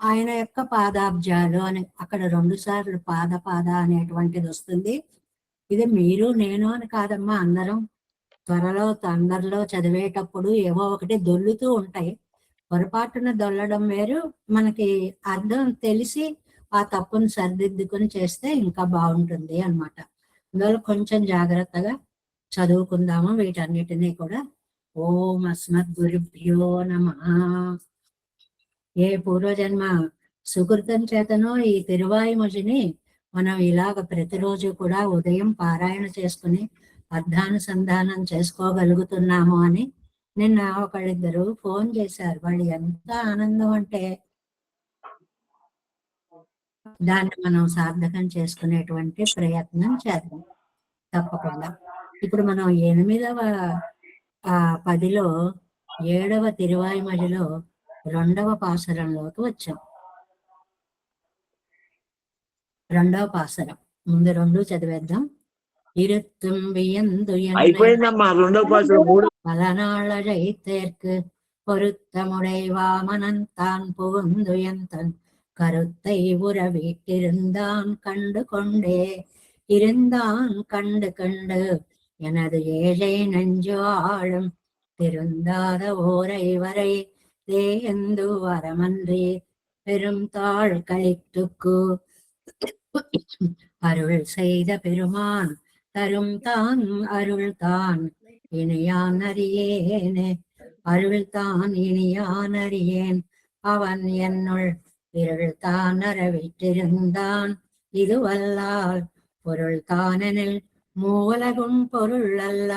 ఆయన యొక్క పాదాబ్జాలు అని అక్కడ 2 సార్లు పాద అనేటువంటిది వస్తుంది. ఇది మీరు నేను అని కాదమ్మా, అందరం త్వరలో తొందరలో చదివేటప్పుడు ఏవో ఒకటి దొల్లుతూ ఉంటాయి. పొరపాటున దొల్లడం వేరు, మనకి అర్థం తెలిసి ఆ తప్పును సరిదిద్దుకుని చేస్తే ఇంకా బాగుంటుంది అన్నమాట. అందువల్ల కొంచెం జాగ్రత్తగా చదువుకుందాము వీటన్నిటినీ కూడా. ఓం అస్మద్ గురుభ్యో నమః. ఏ పూర్వజన్మ సుకృతం చేతనో ఈ తిరువాయుమొజిని మనం ఇలాగ ప్రతిరోజు కూడా ఉదయం పారాయణ చేసుకుని అర్థానుసంధానం చేసుకోగలుగుతున్నాము అని నిన్న ఒకళ్ళిద్దరు ఫోన్ చేశారు. వాళ్ళు ఎంత ఆనందం అంటే దాన్ని మనం సార్థకం చేసుకునేటువంటి ప్రయత్నం చేద్దాం తప్పకుండా. ఇప్పుడు మనం 8వ 10లో 7వ తిరువాయుమొజిలో 2వ పాసురంలోకి వచ్చాం. 2వ పాసురం ముందు 2 చదివేద్దాం. இருத்தும் வியந்து பலநாளழைத்தேற்கு பொருத்தமுடை வாமனன் புகுந்துயந்தன் கருத்தை உறவிட்டிருந்தான் கண்டு கொண்டே இருந்தான் கண்டு கண்டு எனது ஏழை நெஞ்சு ஆளும் திருந்தாத ஓரை வரை தேயந்து வரமன்றி பெரும் தாழ் கழித்துக்கு அருள் செய்த பெருமான் தரும் தான் அருள் தான் இனியான் அறியேனே, அருள் தான் இனியான் அறியேன், அவன் என்னுள் இருள் தான் அறவிட்டிருந்தான் இதுவல்லால் பொருள் தானெனில் மூலகும் பொருள் அல்ல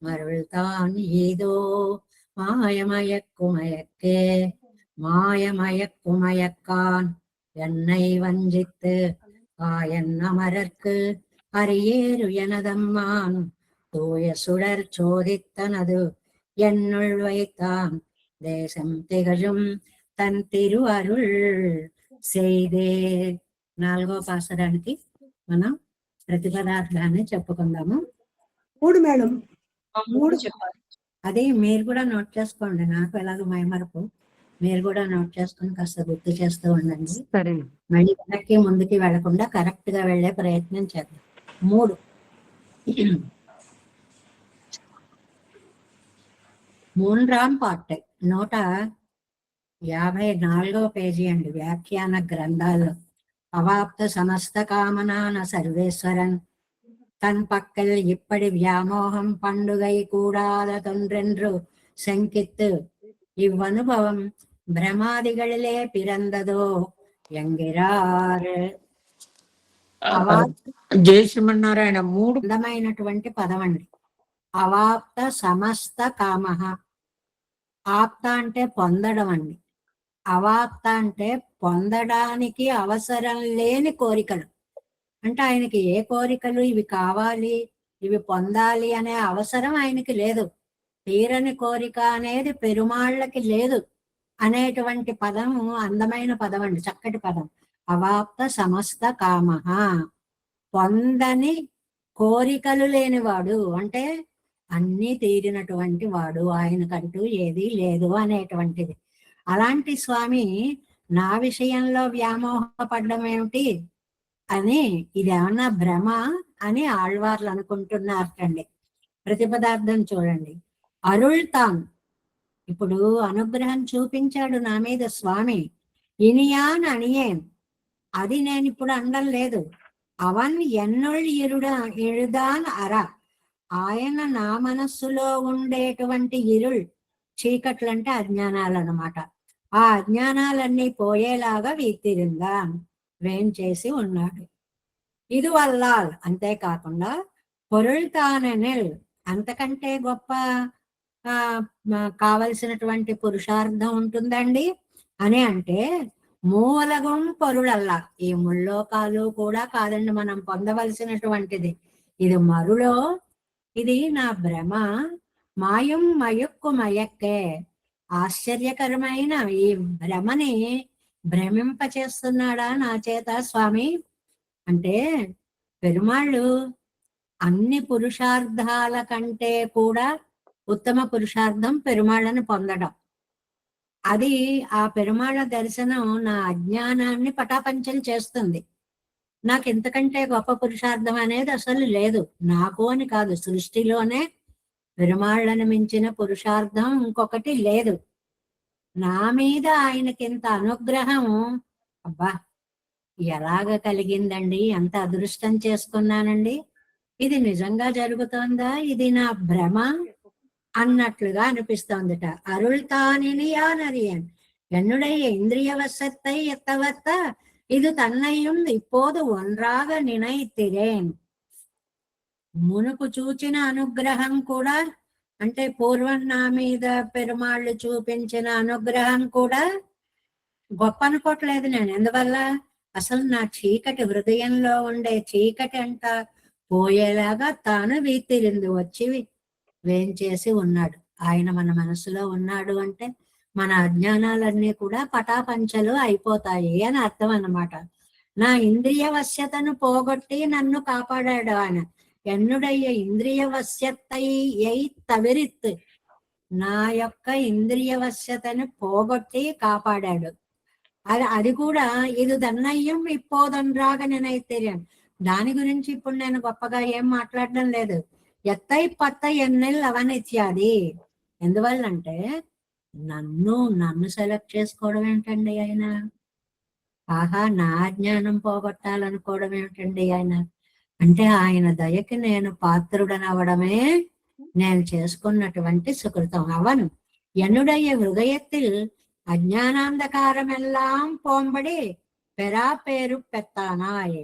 மருள் தான் ஏதோ மாயமயக்குமயக்கே மாயமயக்குமயக்கான் என்னை வஞ்சித்து ஆயன் அமரர்க்கு அரியேறு எனதம்மான் தூய சுடர் சோதித்தனது என்னுள் வைத்தான் தேசம் திகழும் తన్ తిరు అరుள் செய்தே. 4వ పాసరానికి మనం ప్రతిపదార్థాన్ని చెప్పుకుందాము. 3 మేడం 3 చెప్పాలి. అదే మీరు కూడా నోట్ చేసుకోండి, నాకు ఎలాగో మైమరపు, మీరు కూడా నోట్ చేసుకుని కాస్త గుర్తు చేస్తూ ఉండండి. సరే, మళ్ళీ వెనక్కి ముందుకి వెళ్లకుండా కరెక్ట్ గా వెళ్లే ప్రయత్నం చేద్దాం. 3 మూన్రాం పార్ట్ 154వ పేజీ అండి వ్యాఖ్యాన గ్రంథాల్లో. అవాప్త సమస్త కామనాన సర్వేశ్వరన్ தன் பக்கல் இப்படி வியாமோகம் பண்டுகை கூடாத தொன்றென்று சங்கித்து இவ்வனுபவம் பிரமாதிகளிலே பிறந்ததோ ఎంగిరారు. జయ శ్రీమన్నారాయణ. 3 అందమైనటువంటి పదం అండి. అవాప్త సమస్త కామః. ఆప్త అంటే పొందడం అండి, అవాప్త అంటే పొందడానికి అవసరం లేని కోరికలు. అంటే ఆయనకి ఏ కోరికలు ఇవి కావాలి ఇవి పొందాలి అనే అవసరం ఆయనకి లేదు. తీరని కోరిక అనేది పెరుమాళ్ళకి లేదు అనేటువంటి పదము అందమైన పదం అండి, చక్కటి పదం. అవాప్త సమస్త కామః, పొందని కోరికలు లేనివాడు అంటే అన్నీ తీరినటువంటి వాడు, ఆయనకంటూ ఏది లేదు అనేటువంటిది. అలాంటి స్వామి నా విషయంలో వ్యామోహపడడం ఏమిటి అని, ఇదేమన్నా భ్రమ అని ఆళ్వార్లు అనుకుంటున్నారటండి. ప్రతిపదార్థం చూడండి. అరుళ్తాన్, ఇప్పుడు అనుగ్రహం చూపించాడు నా మీద స్వామి. ఇనియాన్ అనియేన్, అది నేను ఇప్పుడు అనడం లేదు. అవన్ ఎన్నుల్ ఇరుదాన్ అర, ఆయన నా మనస్సులో ఉండేటువంటి ఇరుళ్, చీకట్లంటే అజ్ఞానాలు అన్నమాట. ఆ అజ్ఞానాలన్నీ పోయేలాగా వీతిరిందా వేంచేసి ఉన్నాడు. ఇది వల్లాల్, అంతేకాకుండా పొరుళ్తానెల్, అంతకంటే గొప్ప కావలసినటువంటి పురుషార్థం ఉంటుందండి అని అంటే మూలగం పొరుళల్లా, ఈ ముల్లోకాలు కూడా కాదండి మనం పొందవలసినటువంటిది. ఇది మరులో, ఇది నా భ్రమ, మాయం మయక్కు మయక్కే, ఆశ్చర్యకరమైన ఈ భ్రమని భ్రమింపచేస్తున్నాడా నా చేత స్వామి అంటే. పెరుమాళ్ళు అన్ని పురుషార్థాల కంటే కూడా ఉత్తమ పురుషార్థం పెరుమాళ్ళని పొందడం. అది ఆ పెరుమాళ దర్శనం నా అజ్ఞానాన్ని పటాపంచలు చేస్తుంది. నాకు ఇంతకంటే గొప్ప పురుషార్థం అనేది అసలు లేదు. నాకు అని కాదు, సృష్టిలోనే పెరుమాళ్ళను మించిన పురుషార్థం ఇంకొకటి లేదు. నా మీద ఆయనకింత అనుగ్రహం, అబ్బా ఎలాగ కలిగిందండి, ఎంత అదృష్టం చేసుకున్నానండి, ఇది నిజంగా జరుగుతోందా, ఇది నా భ్రమ అన్నట్లుగా అనిపిస్తోందిట. అరుள்తానిని యానరియన్ என்னுடைய இந்திரிய வசத்தை எத்தவத்த இது தன்னையும் இப்போது ஒன்றாக நினைத்திரேன். మునుపు చూచిన అనుగ్రహం కూడా, అంటే పూర్వం నా మీద పెరుమాళ్ళు చూపించిన అనుగ్రహం కూడా గొప్ప అనుకోవట్లేదు నేను. ఎందువల్ల, అసలు నా చీకటి హృదయంలో ఉండే చీకటి అంతా పోయేలాగా తాను వీతిరింది వచ్చి వేంచేసి ఉన్నాడు. ఆయన మన మనసులో ఉన్నాడు అంటే మన అజ్ఞానాలన్నీ కూడా పటాపంచలు అయిపోతాయి అని అర్థం అన్నమాట. నా ఇంద్రియ వశ్యతను పోగొట్టి నన్ను కాపాడాడు ఆయన. ఎన్నుడయ్య ఇంద్రియ వశ్యతై తవిరిత్, నా యొక్క ఇంద్రియ వశ్యతను పోగొట్టి కాపాడాడు. అది కూడా ఇది దన్నయ్యం ఇప్పోదన్రాగ నేనైతేరియన్. దాని గురించి ఇప్పుడు నేను గొప్పగా ఏం మాట్లాడడం లేదు. ఎత్తై పత్త ఎన్నెల్ అవనిత్యాది. ఎందువల్లంటే నన్ను సెలెక్ట్ చేసుకోవడం ఏంటండి ఆయన? ఆహా, నా జ్ఞానం పోగొట్టాలనుకోవడం ఏమిటండి ఆయన? అంటే ఆయన దయకి నేను పాత్రుడనవడమే నేను చేసుకున్నటువంటి సుకృతం. అవను ఎన్నుడయ్య హృదయத்தில் అజ్ఞానాంధకారమెల్లాం పోంబడి పెరా పేరు పెత్తానాయ్.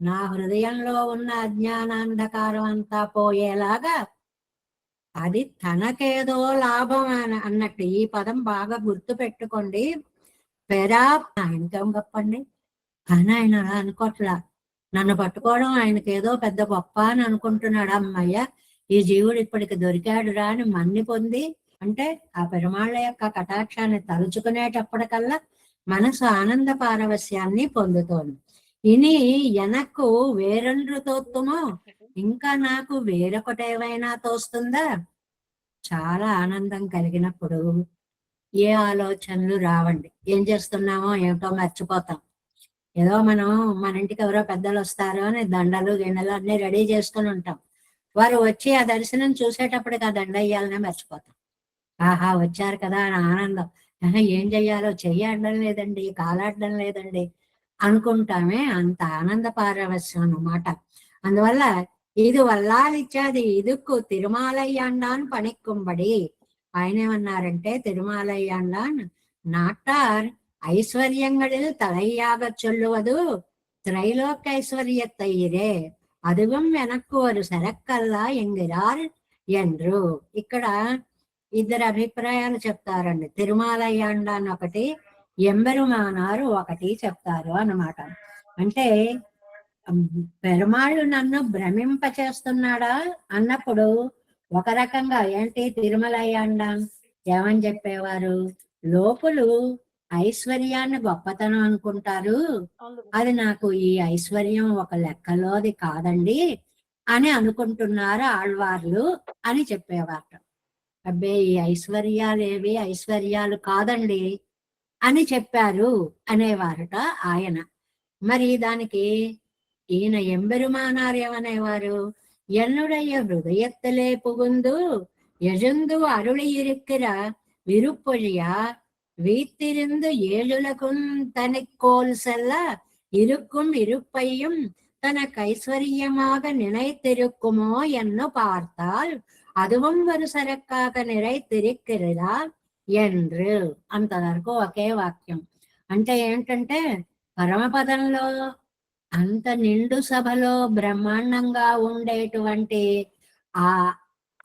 నా హృదయంలో ఉన్న అజ్ఞానాంధకారం అంతా పోయేలాగా అది తనకేదో లాభం అన్నట్టు. ఈ పదం బాగా గుర్తు పెట్టుకోండి. పెరా ఆయనకేం గొప్పండి, కానీ ఆయన అలా అనుకోట్లా. నన్ను పట్టుకోవడం ఆయనకి ఏదో పెద్ద గొప్ప అని అనుకుంటున్నాడు. అమ్మయ్య, ఈ జీవుడు ఇప్పటికి దొరికాడురా అని మన్ని పొంది, అంటే ఆ పెరుమాళ్ళ యొక్క కటాక్షాన్ని తలుచుకునేటప్పటికల్లా మనసు ఆనంద పారవస్యాన్ని పొందుతోంది. ఇని ఎనక్కు వేరొండ్రు తోత్తుమో, ఇంకా నాకు వేరొకటేవైనా తోస్తుందా? చాలా ఆనందం కలిగినప్పుడు ఏ ఆలోచనలు రావండి. ఏం చేస్తున్నామో ఏమిటో మర్చిపోతాం. ఏదో మనం మన ఇంటికి ఎవరో పెద్దలు వస్తారో అని దండలు గిన్నెలు అన్ని రెడీ చేసుకుని ఉంటాం. వారు వచ్చి ఆ దర్శనం చూసేటప్పటికి ఆ దండ వేయాలనే మర్చిపోతాం. ఆహా, వచ్చారు కదా అని ఆనందం. ఏం చెయ్యాలో చెయ్యడం లేదండి, కాలాడడం లేదండి అనుకుంటామే. అంత ఆనంద పారవశ్యం అన్నమాట. అందువల్ల ఇది వల్లాలిచ్చాది ఇదుక్కు తిరుమాలయ్యాండాన్ పనిక్కుంబడి. ఆయన ఏమన్నారంటే, తిరుమాలయ్యాండాన్ నాட்டார் ஐஸ்வர்யங்களில் தலையாக சொல்லுவது திரைலோக்க ஐஸ்வர்யத்தையிరే, அதுவும் எனக்கு ஒரு సరక్కల్లా ఎంగిరార్ ఎండ్రు. ఇక్కడ ఇద్దరు అభిప్రాయాలు చెప్తారండి. తిరుమాలయ్యాండాన్ ఒకటి, ఎంబెరుమానారు ఒకటి చెప్తారు అన్నమాట. అంటే పెరుమాళ్ళు నన్ను భ్రమింప చేస్తున్నాడా అన్నప్పుడు ఒక రకంగా ఏంటి, తిరుమలయ్యాండాన్ ఏమని చెప్పేవారు, లోకులు ఐశ్వర్యాన్ని గొప్పతనం అనుకుంటారు, అది నాకు ఈ ఐశ్వర్యం ఒక లెక్కలోది కాదండి అని అనుకుంటున్నారు ఆళ్వార్లు అని చెప్పేవారట. అబ్బే, ఈ ఐశ్వర్యాలేవి ఐశ్వర్యాలు కాదండి అని చెప్పారు అనేవారట ఆయన. మరి దానికి ఈయన ఎంబెరుమానారు ఏమనేవారు, ఎన్నుడయ్య హృదయత్తలే పుగుందు యజుందు అరుళి ఇరుక్కిర విరుప్పొழியா வீத்திருந்து ஏழுலகும் தனக்கோல் செல்ல இருக்கும் இருப்பையும் தனக்கு ஐஸ்வர்யமாக நினைத்திருக்குமோ என்று பார்த்தால் அதுவும் ஒரு సరక్కాక నిరైతిరిక్కిరదా ఎండ్రు. అంతవరకు ఒకే వాక్యం. అంటే ఏంటంటే, పరమపదంలో అంత నిండు సభలో బ్రహ్మాండంగా ఉండేటువంటి ఆ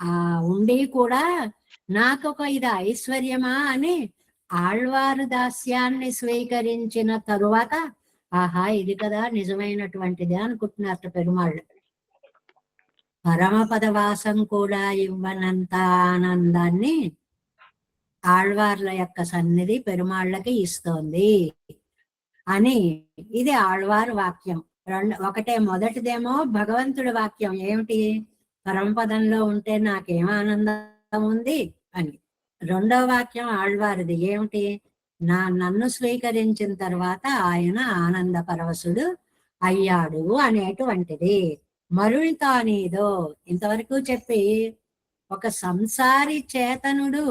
ఆ ఉండి కూడా నాకొక ఇది ఐశ్వర్యమా అని ఆళ్వారు దాస్యాన్ని స్వీకరించిన తరువాత, ఆహా ఇది కదా నిజమైనటువంటిది అనుకుంటున్నారు పెరుమాళ్ళు. పరమపదవాసం కూడా ఇవ్వనంత ఆనందాన్ని ఆళ్వార్ల యొక్క సన్నిధి పెరుమాళ్ళకి ఇస్తోంది అని ఇది ఆళ్వారు వాక్యం. ఒకటే, మొదటిదేమో భగవంతుడి వాక్యం ఏమిటి, పరమపదంలో ఉంటే నాకేం ఆనందం ఉంది అని. రెండో వాక్యం ఆళ్వారిది ఏమిటి? నన్ను స్వీకరించిన తర్వాత ఆయన ఆనంద పరవశుడు అయ్యాడు అనేటువంటిది. మరుల్తానీదో ఇంతవరకు చెప్పి ఒక సంసారి చేతనుడు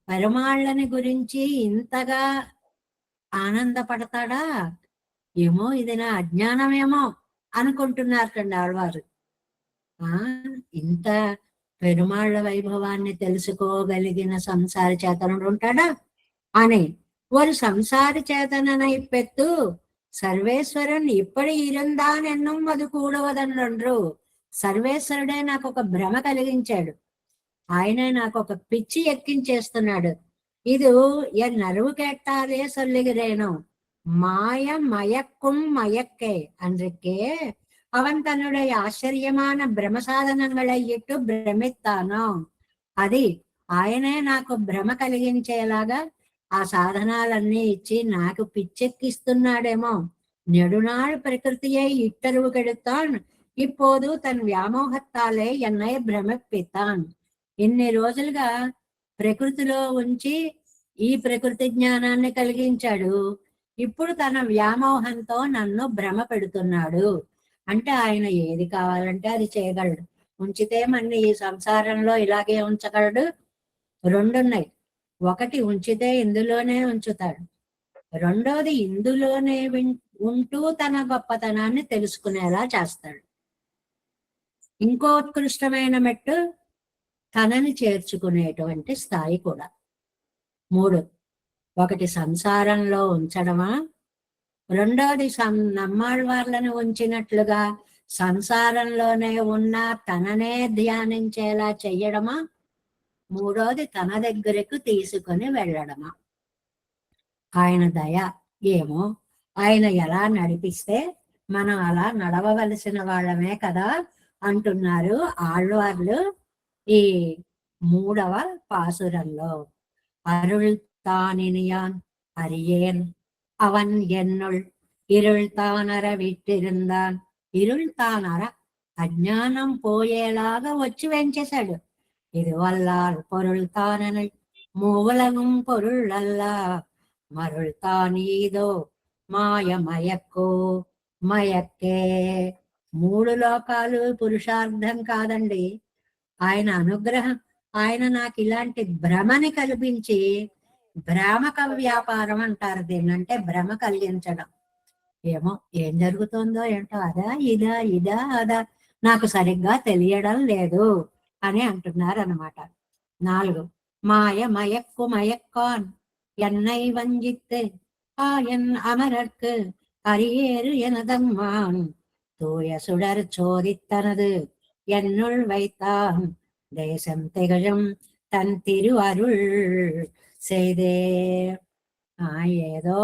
పెరుమాళ్ళని గురించి ఇంతగా ఆనందపడతాడా? ఏమో ఇది నా అజ్ఞానమేమో అనుకుంటున్నారటండి ఆళ్వారు. ఇంత పెరుమాళ్ళ వైభవాన్ని తెలుసుకోగలిగిన సంసారి చేతనుడు ఉంటాడా అని. ஒரு సంసారి చేతనனை பெத்து సర్వేశ్వరన్ ఇప్పటి ఇరందాన్ ఎన్నం అది కూడవదన్నండ్రు. సర్వేశ్వరుడే నాకు ఒక భ్రమ కలిగించాడు, ఆయనే నాకు ఒక పిచ్చి ఎక్కించేస్తున్నాడు. ఇది ఎన్ నరువు కేట్టాలే సొల్లిగిరేను மாய மயக்கும் மயக்கே அன்றைக்கே அவன் தன்னுடைய ఆశ్చర్యమాన భ్రమ సాధనங்களை ఇట్టు భ్రమిస్తాను. అది ఆయనే నాకు భ్రమ కలిగించేలాగా ఆ సాధనాలన్నీ ఇచ్చి నాకు పిచ్చెక్కిస్తున్నాడేమో. நெடுநாள் பிரகிருத்தியை இட்டறிவு கெடுத்தான், இப்போது తన వ్యామోహత్తాలే ఎన్నై భ్రమిప్పితాన్. ఇన్ని రోజులుగా ప్రకృతిలో ఉంచి ఈ ప్రకృతి జ్ఞానాన్ని కలిగించాడు, ఇప్పుడు తన వ్యామోహంతో నన్ను భ్రమ పెడుతున్నాడు. అంటే ఆయన ఏది కావాలంటే అది చేయగలడు. ఉంచితే మన ఈ సంసారంలో ఇలాగే ఉంచగలడు. రెండున్నాయి, ఒకటి ఉంచితే ఇందులోనే ఉంచుతాడు, రెండోది ఇందులోనే ఉంటూ తన గొప్పతనాన్ని తెలుసుకునేలా చేస్తాడు. ఇంకో ఉత్కృష్టమైన మెట్టు తనని చేర్చుకునేటువంటి స్థాయి కూడా. మూడు, ఒకటి సంసారంలో ఉంచడమా, రెండోది నమ్మాళ్వార్లను ఉంచినట్లుగా సంసారంలోనే ఉన్న తననే ధ్యానించేలా చెయ్యడమా, మూడోది తన దగ్గరకు తీసుకొని వెళ్ళడమా. ఆయన దయ ఏమో, ఆయన ఎలా నడిపిస్తే మనం అలా నడవవలసిన వాళ్ళమే కదా అంటున్నారు ఆళ్వార్లు ఈ 3వ పాసురంలో. అరుళ్ తానినియాన్ అరియేన్ అవన్ ఎన్నుள் இருள் தானற విట్టిరుందాన్. ఇరుళ్ తానర అజ్ఞానం పోయేలాగా వచ్చి వెంచేశాడు. ఇది వల్ల పొరుள் తానని మూలగం పొరుள் అల్ల మరుள் తానీదో మాయ మయక్కో మయక్కే. 3 లోకాలు పురుషార్థం కాదండి, ఆయన అనుగ్రహం. ఆయన నాకు ఇలాంటి భ్రమని కల్పించి, భ్రామక వ్యాపారం అంటారు దీన్ని, అంటే భ్రమ కలిగించడం. ఏమో ఏం జరుగుతుందో ఏంటో, అదా ఇదా ఇదా అదా నాకు సరిగ్గా తెలియడం లేదు అని అంటున్నారు అనమాట. 4, మాయ మయక్కు మయక్కాన్ என்னை வஞ்சித்து என் அமரர்க்கு அரியேறு எனதம்மான் தூய சுடர் சோதித்தனது என்னுள் வைத்தான் தேசம் திகழும் తన్ తిరు అరుళ్ సేదే. ఏదో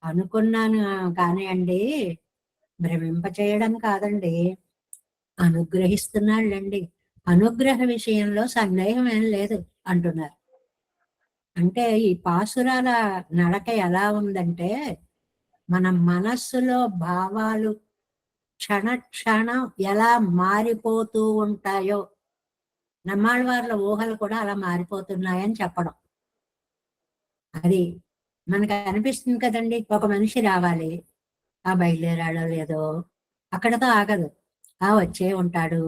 అనుకున్నాను కానీ అండి, భ్రమింప చేయడం కాదండి, అనుగ్రహిస్తున్నాళ్ళండి. అనుగ్రహ విషయంలో సందేహం ఏం లేదు అంటున్నారు. అంటే ఈ పాసురాల నడక ఎలా ఉందంటే, మన మనస్సులో భావాలు క్షణ క్షణం ఎలా మారిపోతూ ఉంటాయో, నమ్మాళ్ళవార్ల ఊహలు కూడా అలా మారిపోతున్నాయని చెప్పడం. అది మనకు అనిపిస్తుంది కదండి. ఒక మనిషి రావాలి, బయలుదేరాడో లేదో, అక్కడతో ఆగదు, వచ్చే ఉంటాడు,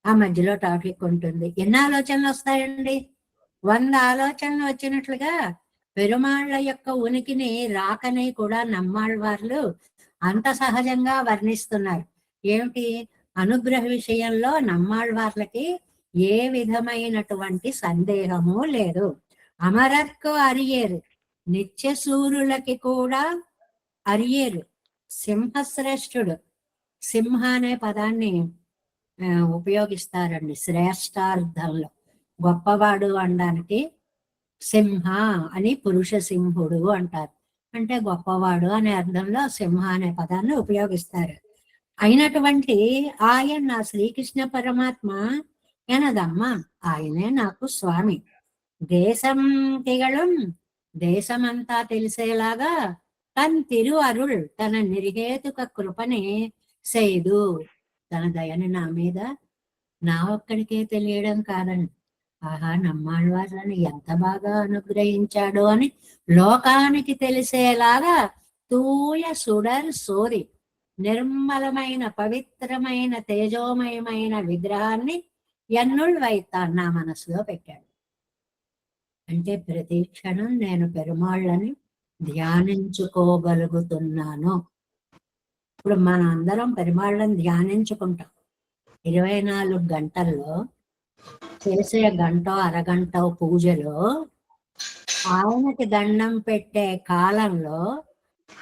ఆ మధ్యలో ట్రాఫిక్ ఉంటుంది. ఎన్ని ఆలోచనలు వస్తాయండి? 100 ఆలోచనలు వచ్చినట్లుగా పెరుమాళ్ళ యొక్క ఉనికిని రాకని కూడా నమ్మాళ్ళవార్లు అంత సహజంగా వర్ణిస్తున్నారు. ఏమిటి? అనుగ్రహ విషయంలో నమ్మాళ్ళవార్లకి ఏ విధమైనటువంటి సందేహము లేదు. అమరర్కు అరియేరు, నిత్య సూర్యులకి కూడా అరియేరు, సింహశ్రేష్ఠుడు. సింహ అనే పదాన్ని ఉపయోగిస్తారండి శ్రేష్టార్థంలో. గొప్పవాడు అనడానికి సింహ అని పురుష సింహుడు అంటారు, అంటే గొప్పవాడు అనే అర్థంలో సింహ అనే పదాన్ని ఉపయోగిస్తారు. అయినటువంటి ఆయన శ్రీకృష్ణ పరమాత్మ ఎనదమ్మా, ఆయనే నాకు స్వామి. దేశం తిగళం, దేశమంతా తెలిసేలాగా తన్ తిరు అరుళ్, తన నిర్హేతుక కృపని సేదు, తన దయని నా మీద నా ఒక్కడికే తెలియడం కాదండి, ఆహా, నమ్మాళ్ళవార్లను ఎంత బాగా అనుగ్రహించాడు అని లోకానికి తెలిసేలాగా తూయ సుడర్ సోరి నిర్మలమైన పవిత్రమైన తేజోమయమైన విగ్రహాన్ని ఎన్నుళ్ళు వైతాన్ నా మనసులో పెట్టాడు. అంటే ప్రతి క్షణం నేను పెరుమాళ్ళని ధ్యానించుకోగలుగుతున్నాను. ఇప్పుడు మన అందరం పెరుమాళ్ళని ధ్యానించుకుంటాం. 24 గంటల్లో చేసే గంట అరగంట పూజలో ఆయనకి దండం పెట్టే కాలంలో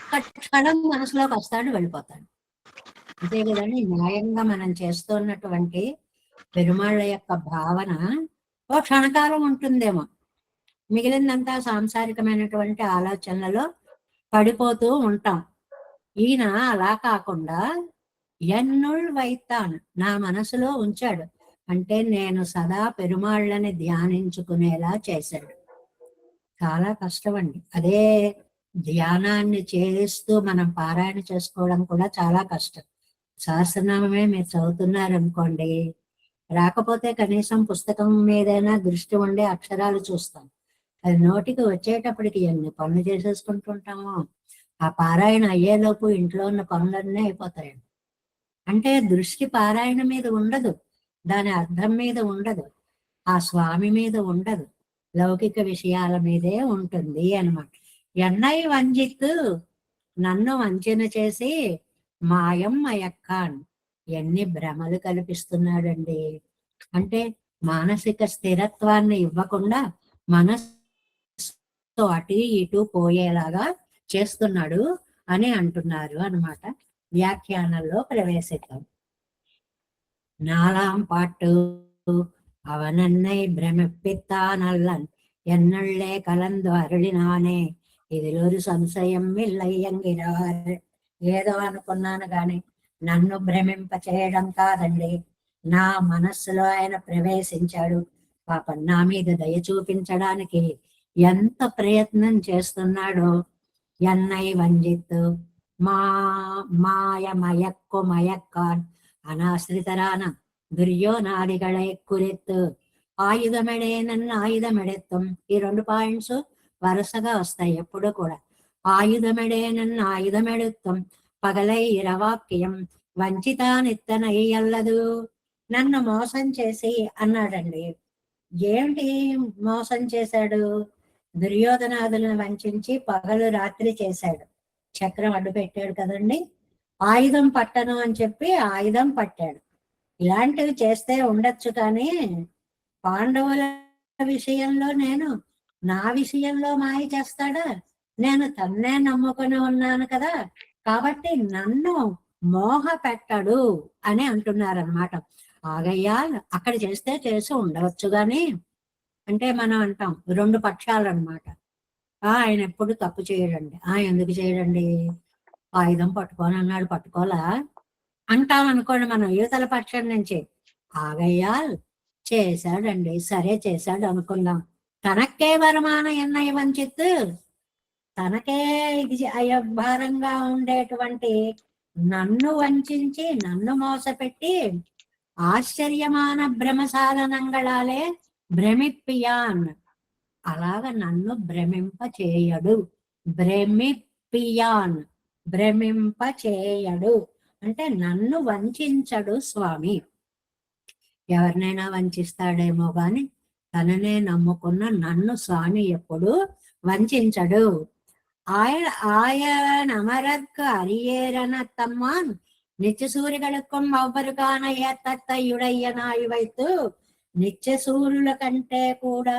ఒక క్షణం మనసులోకి వస్తాడు, వెళ్ళిపోతాడు. అంతే కదండి. న్యాయంగా మనం చేస్తున్నటువంటి పెరుమాళ్ళ యొక్క భావన ఓ క్షణకాలం ఉంటుందేమో, మిగిలిందంతా సాంసారికమైనటువంటి ఆలోచనలలో పడిపోతూ ఉంటాం. ఈయన అలా కాకుండా ఎన్నుల్ వైతాన్ నా మనసులో ఉంచాడు. అంటే నేను సదా పెరుమాళ్ళని ధ్యానించుకునేలా చేశాడు. చాలా కష్టం అండి. అదే ధ్యానాన్ని చేస్తూ మనం పారాయణ చేసుకోవడం కూడా చాలా కష్టం. సహస్రనామమే మీరు చదువుతున్నారనుకోండి, రాకపోతే కనీసం పుస్తకం మీదైనా దృష్టి ఉండే అక్షరాలు చూస్తాం. అది నోటికి వచ్చేటప్పటికి ఎన్ని పనులు చేసేసుకుంటుంటామో, ఆ పారాయణ అయ్యేలోపు ఇంట్లో ఉన్న పనులన్నీ అయిపోతాయండి. అంటే దృష్టి పారాయణ మీద ఉండదు, దాని అర్థం మీద ఉండదు, ఆ స్వామి మీద ఉండదు, లౌకిక విషయాల మీదే ఉంటుంది అన్నమాట. ఎన్నై వంజిత్తు నన్ను వంచన చేసి మాయం మయక్కాన్, ఎన్ని భ్రమలు కల్పిస్తున్నాడండి. అంటే మానసిక స్థిరత్వాన్ని ఇవ్వకుండా మనసు అటు ఇటు పోయేలాగా చేస్తున్నాడు అని అంటున్నారు అన్నమాట. వ్యాఖ్యానంలో ప్రవేశిద్దాం. நாலாம் பாட்டு அவனன்னை பிரமிப்பித்தானல்லன் என்னுள்ளே கலந்து అరుళినానే ఇదిలో సంశయం இல்லை ఎన్கிறார். ఏదో అనుకున్నాను గాని నన్ను భ్రమింప చేయడం కాదండి, నా మనస్సులో ఆయన ప్రవేశించాడు. పాపం నా మీద దయ చూపించడానికి ఎంత ప్రయత్నం చేస్తున్నాడో. ఎన్నై వంజిత్తు మా మాయ మయక్కు మయక్కాన్ அனாசிரிதரான దుర్యోనాదిகளை குறித்து ఆయుధమెడేనన్ను ఆయుధమెడెత్తం. ఈ 2 పాయింట్స్ వరుసగా వస్తాయి ఎప్పుడు కూడా. ఆయుధమెడేనన్ను ఆయుధమెడెత్తం పగలై ఇరవాక్యం వంచితానిత్తనై అల్లదు. నన్ను మోసం చేసి అన్నాడండి. ఏమిటి మోసం చేశాడు? దుర్యోధనాదులను వంచించి పగలు రాత్రి చేశాడు, చక్రం అడ్డు పెట్టాడు కదండి. ఆయుధం పట్టను అని చెప్పి ఆయుధం పట్టాడు. ఇలాంటివి చేస్తే ఉండొచ్చు, కానీ పాండవుల విషయంలో నా విషయంలో మాయ చేస్తాడా? నేను తన్నే నమ్ముకొని ఉన్నాను కదా, కాబట్టి నన్ను మోహ పెట్టడు అని అంటున్నారనమాట. ఆగయ్యా, అక్కడ చేస్తే చేసి ఉండవచ్చు గాని, అంటే మనం అంటాం 2 పక్షాలు అనమాట. ఆయన ఎప్పుడు తప్పు చేయడండి. ఎందుకు చేయడండి? ఆయుధం పట్టుకొని అన్నాడు, పట్టుకోలా అంటాం అనుకోండి మనం యువతల పక్షం నుంచి. ఆగయ్యాల్ చేశాడండి, సరే చేశాడు అనుకుందాం. తనకే వరమాన ఎన్నయ్య వంచిత్తు, తనకే ఇది అయభారంగా ఉండేటువంటి నన్ను వంచించి నన్ను మోసపెట్టి ఆశ్చర్యమాన భ్రమ సాధనంగళాలే భ్రమిప్పియాన్. అలాగ నన్ను భ్రమింప చేయడు. భ్రమిప్పియాన్, భ్రమింప చేయడు అంటే నన్ను వంచడు స్వామి. ఎవరినైనా వంచిస్తాడేమో గాని తననే నమ్ముకున్న నన్ను స్వామి ఎప్పుడు వంచడు. ఆయన అమరర్కు అరియేరన తమ్మాన్ నిత్య సూర్యుగళుக்கும் అవ్వరుగాన ఏతత్తయుడయ్యనాయి వైతు. నిత్య సూర్యుల కంటే కూడా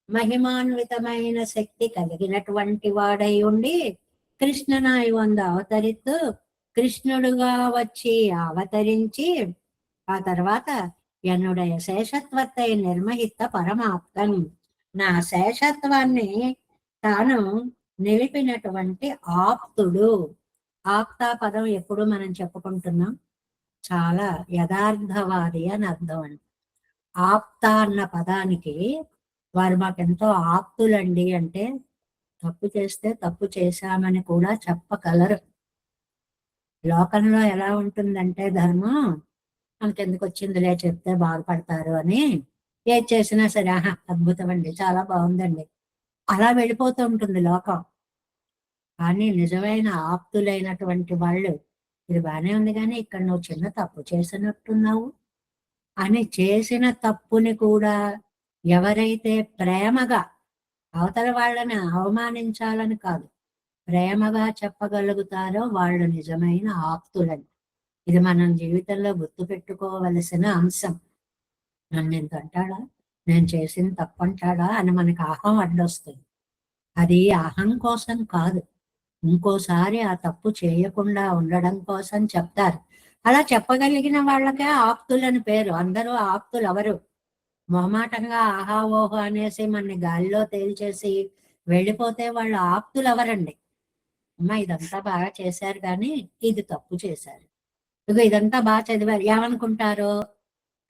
మహిమాన్వితమైన శక్తి కలిగినటువంటి వాడై ఉండి కృష్ణనాయి వంద అవతరిత్తు కృష్ణుడుగా వచ్చి అవతరించి ఆ తర్వాత ఎన్నుடைய శేషత్వத்தை నిర్మహిత పరమాప్తం, నా శేషత్వాన్ని తాను నిలిపినటువంటి ఆప్తుడు. ఆప్త పదం ఎప్పుడు మనం చెప్పుకుంటున్నాం, చాలా యథార్థవాది అని అర్థం అండి. ఆప్త అన్న పదానికి వారు మాకెంతో ఆప్తులండి అంటే తప్పు చేస్తే తప్పు చేశామని కూడా చెప్పగలరు. లోకంలో ఎలా ఉంటుందంటే ధర్మం మనకెందుకు వచ్చిందిలే చెప్తే బాగుపడతారు అని ఏది చేసినా సరే ఆహా అద్భుతం అండి, చాలా బాగుందండి, అలా వెళ్ళిపోతూ ఉంటుంది లోకం. కానీ నిజమైన ఆప్తులైనటువంటి వాళ్ళు, ఇది బానే ఉంది కానీ ఇక్కడ నువ్వు చిన్న తప్పు చేసినట్టున్నావు అని, చేసిన తప్పుని కూడా ఎవరైతే ప్రేమగా, అవతల వాళ్ళని అవమానించాలని కాదు, ప్రేమగా చెప్పగలుగుతారో వాళ్ళు నిజమైన ఆప్తులని. ఇది మనం జీవితంలో గుర్తుపెట్టుకోవలసిన అంశం. నన్ను ఇంత అంటాడా, నేను చేసిన తప్పు అంటాడా అని మనకి అహం అడ్డొస్తుంది. అది అహం కోసం కాదు, ఇంకోసారి ఆ తప్పు చేయకుండా ఉండడం కోసం చెప్తారు. అలా చెప్పగలిగిన వాళ్ళకే ఆప్తులని పేరు. అందరూ ఆప్తులు ఎవరు? మొహమాటంగా ఆహా ఓహో అనేసి మన గాలిలో తేల్చేసి వెళ్ళిపోతే వాళ్ళు ఆప్తులు ఎవరండి? అమ్మా ఇదంతా బాగా చేశారు కానీ ఇది తప్పు చేశారు, ఇదిగో ఇదంతా బాగా చదివారు, ఏమనుకుంటారు?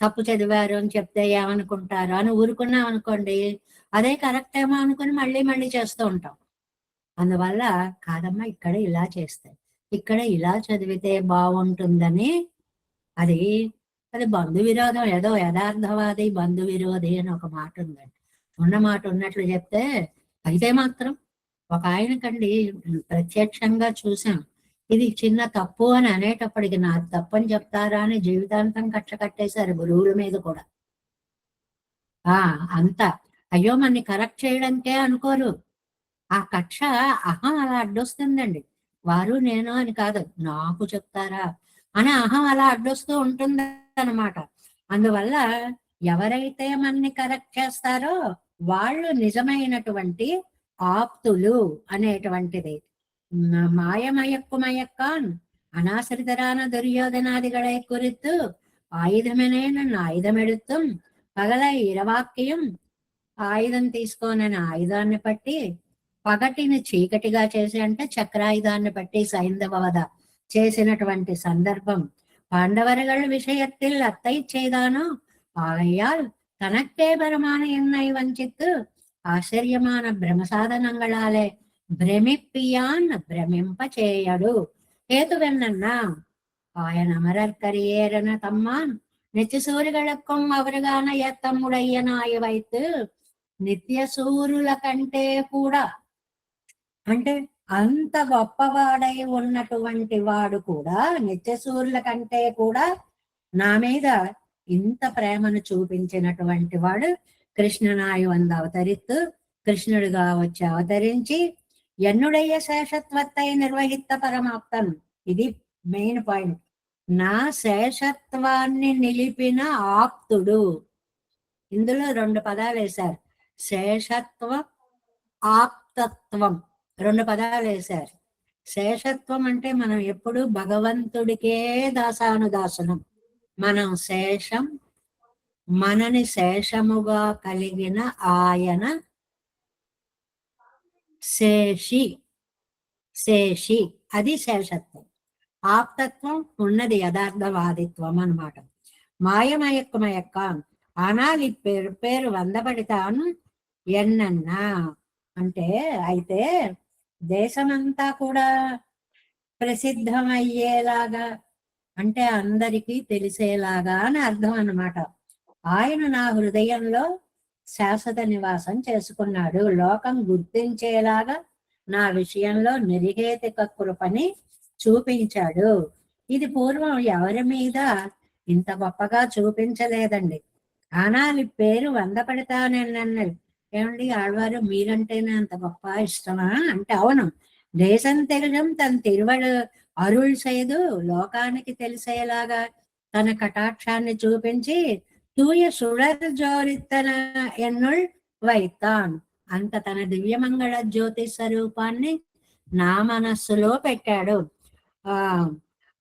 తప్పు చదివారు అని చెప్తే ఏమనుకుంటారు అని ఊరుకున్నాం అనుకోండి, అదే కరెక్ట్ ఏమో అనుకుని మళ్ళీ మళ్ళీ చేస్తూ ఉంటాం. అందువల్ల కాదమ్మా ఇక్కడ ఇలా చేస్తే, ఇక్కడ ఇలా చదివితే బాగుంటుందని, అది అది బంధు విరోధం. ఏదో యథార్థవాది బంధు విరోధి అని ఒక మాట ఉందండి. ఉన్న మాట ఉన్నట్లు చెప్తే, అయితే మాత్రం ఒక ఆయనకండి ప్రత్యక్షంగా చూసాం, ఇది చిన్న తప్పు అని అనేటప్పటికి నా తప్పు అని చెప్తారా అని జీవితాంతం కక్ష కట్టేశారు గురువుల మీద కూడా. అంతా అయ్యో మనని కరెక్ట్ చేయడానికే అనుకోరు. ఆ కక్ష అహం అలా అడ్డొస్తుందండి. వారు నేను అని కాదు, నాకు చెప్తారా అని అహం అలా అడ్డొస్తూ ఉంటుంది అనమాట. అందువల్ల ఎవరైతే మనని కరెక్ట్ చేస్తారో వాళ్ళు నిజమైనటువంటి ఆప్తులు అనేటువంటిది. மாயமயக்குமயக்கான் அநாசிரிதரான துரியோதனாதிகளை குறித்து ఆయుధమేనైన ఆయుధమెడుతుం పగల ఇరవాక్యం, ఆయుధం తీసుకోనని ఆయుధాన్ని పట్టి పగటిని చీకటిగా చేసి, అంటే చక్రాయుధాన్ని బట్టి సైంధవ వధ చేసినటువంటి సందర్భం. పాండవர்கள் விஷயத்தில் அத்தை செய்தானோ ஆகையால் தனக்கே பரமான என்னை வஞ்சித்து ఆశ్చర్యమాన భ్రమ సాధనంగళాలే భ్రమిప్పియాన్ భ్రమింప చేయడు. హేతువెన్నన్నా ఆయన అమరర్కరియేరన తమ్మాన్ నిత్య సూర్యుగళక్కం అవరుగాన తమ్ముడయ్యనాయ వైతు, నిత్య సూర్యుల కంటే కూడా, అంటే అంత గొప్పవాడై ఉన్నటువంటి వాడు కూడా, నిత్య సూర్యుల కంటే కూడా నా మీద ఇంత ప్రేమను చూపించినటువంటి వాడు కృష్ణనాయు వంద అవతరిత్తు, కృష్ణుడిగా వచ్చి అవతరించి ఎన్నుడయ్య శేషత్వత్తై నిర్వహిత పరమాప్తం. ఇది మెయిన్ పాయింట్. నా శేషత్వాన్ని నిలిపిన ఆప్తుడు. ఇందులో 2 పదాలు వేశారు, శేషత్వం, ఆప్తత్వం, 2 పదాలు వేశారు. శేషత్వం అంటే మనం ఎప్పుడు భగవంతుడికే దాసానుదాసనం. మనం శేషం, మనని శేషముగా కలిగిన ఆయన శేషి. శేషి అది శేషత్వం. ఆప్తత్వం ఉన్నది యథార్థవాదిత్వం అన్నమాట. మాయమయక్కుమయక్కం ஆனால் పేరు వందపడితాను ఎన్నన్నా, అంటే అయితే దేశమంతా కూడా ప్రసిద్ధమయ్యేలాగా, అంటే అందరికీ తెలిసేలాగా అని అర్థం అన్నమాట. ఆయన నా హృదయంలో శాశ్వత నివాసం చేసుకున్నాడు. లోకం గుర్తించేలాగా నా విషయంలో నిర్హేతుక కృపని చూపించాడు. ఇది పూర్వం ఎవరి మీద ఇంత గొప్పగా చూపించలేదండి. ఆనాలి పేరు 100 పెడతానన్నారు. ఏమండి ఆడవారు మీరంటేనే అంత గొప్ప ఇష్టమా అంటే, అవును, దేశం తెలియడం తన తిరువడు అరుళ్ చేయదు, లోకానికి తెలిసేలాగా తన కటాక్షాన్ని చూపించి తూయ సుడర్ జోరిత్తన ఎన్నుల్ వైతాన్, అంత తన దివ్యమంగళ జ్యోతి స్వరూపాన్ని నా మనస్సులో పెట్టాడు.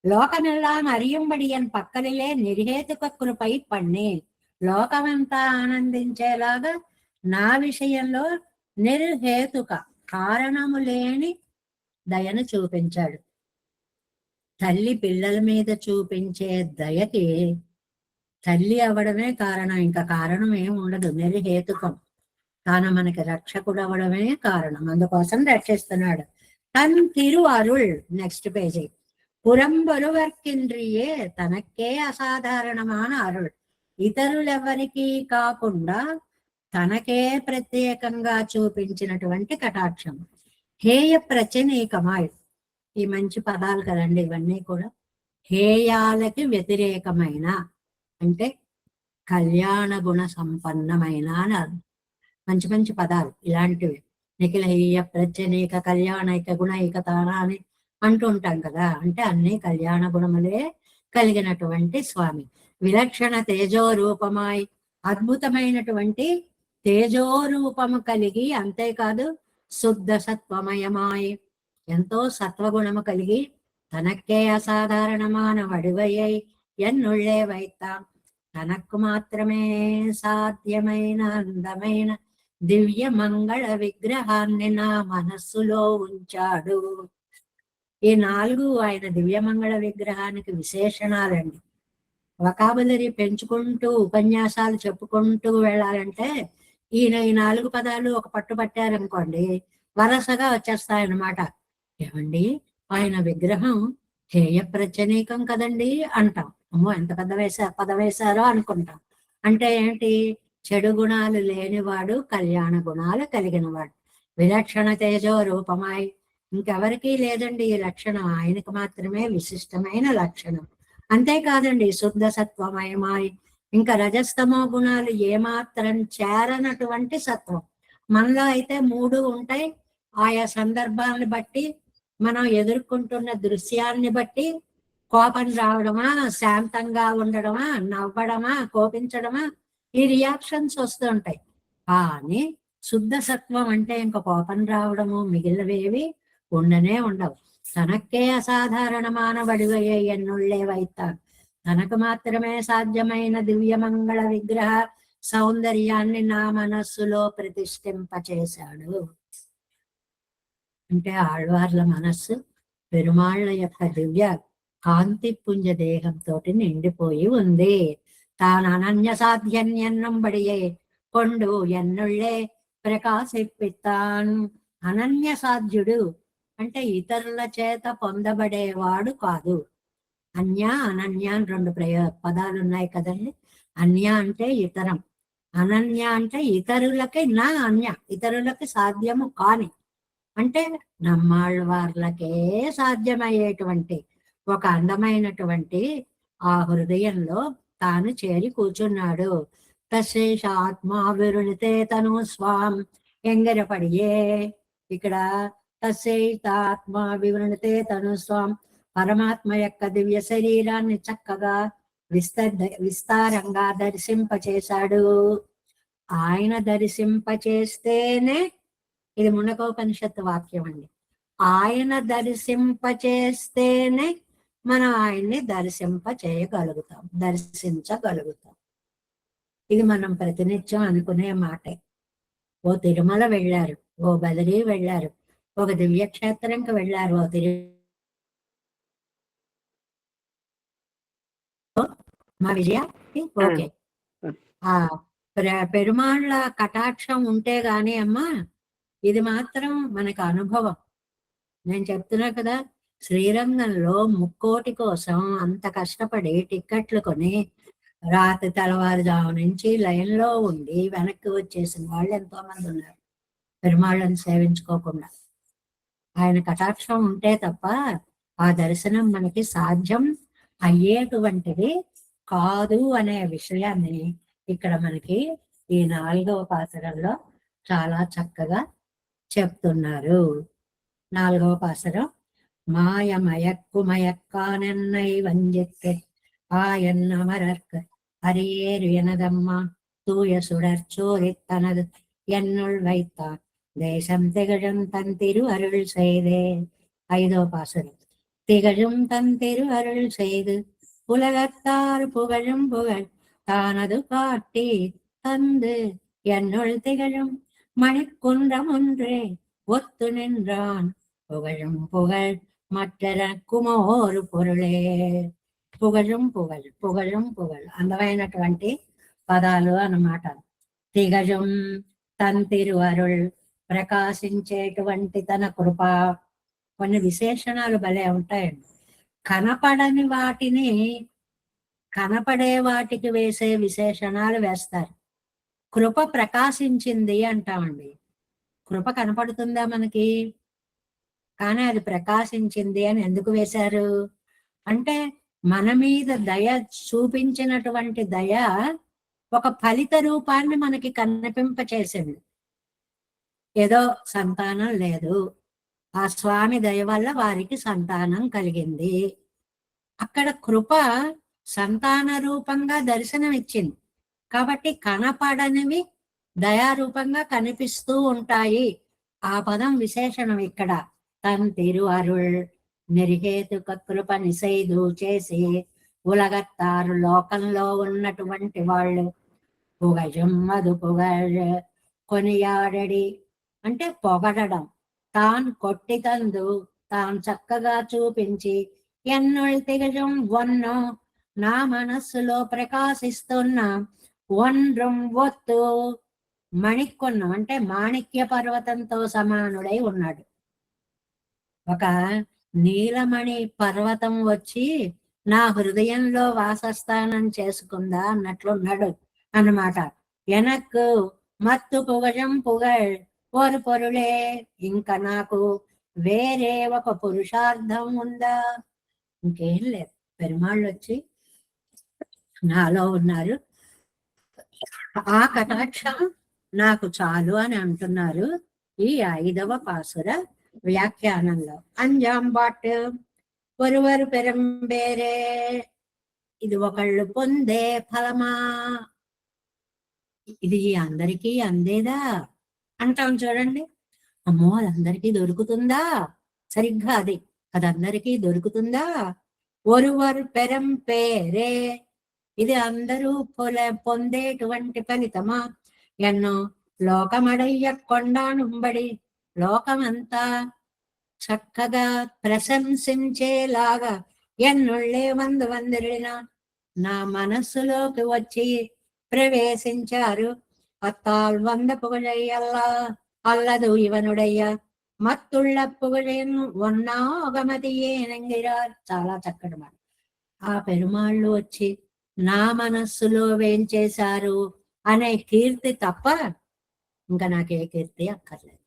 లోకమెల్లాం அறியும்படியன் పక్కలిలే నిర్హేతుక కృపై పన్నే, లోకమంతా ఆనందించేలాగా నా విషయంలో నిర్హేతుక కారణము లేని దయను చూపించాడు. తల్లి పిల్లల మీద చూపించే దయకి తల్లి అవడమే కారణం, ఇంకా కారణం ఏం ఉండదు. నిర్హేతుకం. తాను మనకి రక్షకుడు అవడమే కారణం, అందుకోసం రక్షిస్తున్నాడు. తన్ తిరు అరుళ్, నెక్స్ట్ పేజీ, పురంబొరువర్కింద్రియే తనకే అసాధారణమైన అరుళ్. ఇతరులెవరికీ కాకుండా తనకే ప్రత్యేకంగా చూపించినటువంటి కటాక్షం. హేయ ప్రచనీకమాయ్, ఈ మంచి పదాలు కదండి ఇవన్నీ కూడా. హేయాలకి వ్యతిరేకమైన అంటే కళ్యాణ గుణ సంపన్నమైన అని అర్థం. మంచి మంచి పదాలు ఇలాంటివి. నిఖిల హేయ ప్రత్యనీక కళ్యాణైక గుణైక తాన అని అంటూ ఉంటాం కదా. అంటే అన్ని కళ్యాణ గుణములే కలిగినటువంటి స్వామి. విలక్షణ తేజోరూపమాయ్, అద్భుతమైనటువంటి తేజోరూపము కలిగి, అంతేకాదు శుద్ధ సత్వమయమాయ్, ఎంతో సత్వగుణము కలిగి, తనక్కే అసాధారణమాన వడివయ్యై ఎన్నుళ్ళే వైత్తాం, తనకు మాత్రమే సాధ్యమైన అందమైన దివ్య మంగళ విగ్రహాన్ని నా మనస్సులో ఉంచాడు. ఈ 4 ఆయన దివ్యమంగళ విగ్రహానికి విశేషణాలండి. వొకాబులరీ పెంచుకుంటూ ఉపన్యాసాలు చెప్పుకుంటూ వెళ్ళాలంటే ఈయన ఈ 4 పదాలు ఒక పట్టు పట్టారనుకోండి, వరసగా వచ్చేస్తాయన్నమాట. ఏమండి ఆయన విగ్రహం హేయ ప్రచనీకం కదండి అంటాం. అమ్మో ఎంత పద వేశారో అనుకుంటాం. అంటే ఏంటి? చెడు గుణాలు లేనివాడు, కళ్యాణ గుణాలు కలిగినవాడు. విలక్షణ తేజో రూపమాయ్, ఇంకెవరికీ లేదండి ఈ లక్షణం, ఆయనకు మాత్రమే విశిష్టమైన లక్షణం. అంతేకాదండి శుద్ధ సత్వమయమాయ్, ఇంకా రజస్తమో గుణాలు ఏమాత్రం చేరనటువంటి సత్వం. మనలో అయితే 3 ఉంటాయి. ఆయా సందర్భాలను బట్టి, మనం ఎదుర్కొంటున్న దృశ్యాన్ని బట్టి కోపం రావడమా, శాంతంగా ఉండడమా, నవ్వడమా, కోపించడమా, ఈ రియాక్షన్స్ వస్తూ ఉంటాయి. కానీ శుద్ధ సత్వం అంటే ఇంకా కోపం రావడము మిగిలినవేవి ఉండనే ఉండవు. తనకే అసాధారణ మానవడివయ్యే ఎన్నుళ్ళే వైతాడు, తనకు మాత్రమే సాధ్యమైన దివ్యమంగళ విగ్రహ సౌందర్యాన్ని నా మనస్సులో ప్రతిష్ఠింపచేశాడు. అంటే ఆళ్వార్ల మనస్సు పెరుమాళ్ల యొక్క దివ్య కాంతి పుంజ దేహంతో నిండిపోయి ఉంది. తాను అనన్య సాధ్యన్యన్నంబడియే కొండు ఎన్నుళ్ళే ప్రకాశిప్పిత్తాన్. అనన్య సాధ్యుడు అంటే ఇతరుల చేత పొందబడేవాడు కాదు. అన్య అనన్య అని 2 పదాలు ఉన్నాయి కదండి. అన్య అంటే ఇతరం, అనన్య అంటే ఇతరులకి నా అన్య, ఇతరులకి సాధ్యము కాని, అంటే నమ్మాళ్ళవార్లకే సాధ్యమయ్యేటువంటి ఒక అందమైనటువంటి ఆ హృదయంలో తాను చేరి కూర్చున్నాడు. తశేష ఆత్మా విరుణితే తను స్వాం ఎంగరపడియే. ఇక్కడ తశేష ఆత్మ వివృణితే తను స్వాం, పరమాత్మ యొక్క దివ్య శరీరాన్ని చక్కగా విస్తారంగా దర్శింపచేశాడు. ఆయన దర్శింపచేస్తేనే, ఇది మునకోపనిషత్తు వాక్యం అండి, ఆయన దర్శింపచేస్తేనే మనం ఆయన్ని దర్శించగలుగుతాం. ఇది మనం ప్రతినిత్యం అనుకునే మాటే. ఓ తిరుమల వెళ్ళారు, ఓ బదరీ వెళ్ళారు, ఒక దివ్యక్షేత్రంకి వెళ్ళారు, ఓ మా విజయ ఓకే. ఆ పెరుమాళ్ళ కటాక్షం ఉంటే గాని అమ్మా ఇది మాత్రం మనకు అనుభవం. నేను చెప్తున్నా కదా, శ్రీరంగంలో ముక్కోటి కోసం అంత కష్టపడి టిక్కెట్లు కొని రాత్రి తెల్లవారుజాము నుంచి లైన్లో ఉండి వెనక్కి వచ్చేసిన వాళ్ళు ఎంతో మంది ఉన్నారు పెరుమాళ్ళని సేవించుకోకుండా. ఆయన కటాక్షం ఉంటే తప్ప ఆ దర్శనం మనకి సాధ్యం అయ్యేటువంటిది కాదు అనే విషయాన్ని ఇక్కడ మనకి ఈ 4వ పాసురంలో చాలా చక్కగా చెప్తున్నారు. 4వ పాసురం. மாய மயக்கு மயக்கானென்னை வஞ்சித்து ஆயன்னமரர்க்கு அரியேறு எனதம்மா தூய சுடர்ச்சோதி தனது என்னுள் வைத்தார் தேசம் திகழும் தன் திரு அருள் செய்தே. 5వ பாசுரம். திகழும் தன் திரு அருள் செய்து உலகத்தார் புகழும் புகழ் தானது காட்டி தந்து என்னுள் திகழும் மணிக்குன்றம் ஒன்றே ஒத்து நின்றான் புகழும் புகழ் మట్లర కుమోరు పొరులే. పుగళం పుగళం అందమైనటువంటి పదాలు అన్నమాట. తిగజం తంతిరు అరుళ్, ప్రకాశించేటువంటి తన కృప. కొన్ని విశేషణాలు భలే ఉంటాయండి. కనపడని వాటిని కనపడే వాటికి వేసే విశేషణాలు వేస్తారు. కృప ప్రకాశించింది అంటామండి. కృప కనపడుతుందా మనకి? కానీ అది ప్రకాశించింది అని ఎందుకు వేశారు అంటే, మన మీద దయ చూపించినటువంటి దయ ఒక ఫలిత రూపాన్ని మనకి కనిపింపచేసింది. ఏదో సంతానం లేదు, ఆ స్వామి దయ వల్ల వారికి సంతానం కలిగింది. అక్కడ కృప సంతాన రూపంగా దర్శనమిచ్చింది. కాబట్టి కనపడనివి దయారూపంగా కనిపిస్తూ ఉంటాయి. ఆ పదం విశేషణం ఇక్కడ. తన్ తిరు అరుళ్ నిర్హేతుక కృపని సైదు చేసి ఉలగత్తారు, లోకంలో ఉన్నటువంటి వాళ్ళు పుగజం మధు పుగళ కొనియాడడి అంటే పొగడడం, తాన్ కొట్టితందు తాను చక్కగా చూపించి ఎన్నుల్ తిగజం వన్నో నా మనస్సులో ప్రకాశిస్తున్న ఒండ్రం ఒత్తు మణికొన్నం అంటే మాణిక్య పర్వతంతో సమానుడై ఉన్నాడు. ఒక నీలమణి పర్వతం వచ్చి నా హృదయంలో వాసస్థానం చేసుకుందా అన్నట్లున్నాడు అన్నమాట. ఎనక్కు మత్తు పుగజం పుగళ్ పొరు పొరులే, ఇంకా నాకు వేరే ఒక పురుషార్థం ఉందా? ఇంకేం లేదు. పెరుమాళ్ళు వచ్చి నాలో ఉన్నారు, ఆ కటాక్షం నాకు చాలు అని అంటున్నారు ఈ 5వ పాసుర వ్యాఖ్యానంలో. అంజాంబాట్ ఒరువరు పెరంబేరే, ఇది ఒకళ్ళు పొందే ఫలమా, ఇది అందరికీ అందేదా అంటాం చూడండి. అమ్మో అది అందరికీ దొరుకుతుందా? సరిగ్గా అది అందరికీ దొరుకుతుందా? ఒరువరు పెరంపేరే, ఇది అందరూ పొందేటువంటి ఫలితమా? ఎన్నో లోకమడయ్య కొండానుంబడి, లోకమంతా చక్కగా ప్రశంసించేలాగా ఎన్నుళ్ళే వందరిన నా మనస్సులోకి వచ్చి ప్రవేశించారు. పత్తాల్ వంద పుగజయ్యల్లా అల్లదు ఇవనుడయ్య మత్తుళ్ళ పుగజను ఒన్నాగమతియేనంగిరార్. చాలా చక్కటి మాట. ఆ పెరుమాళ్ళు వచ్చి నా మనస్సులో వేంచేశారు అనే కీర్తి తప్ప ఇంకా నాకే కీర్తి అక్కర్లేదు.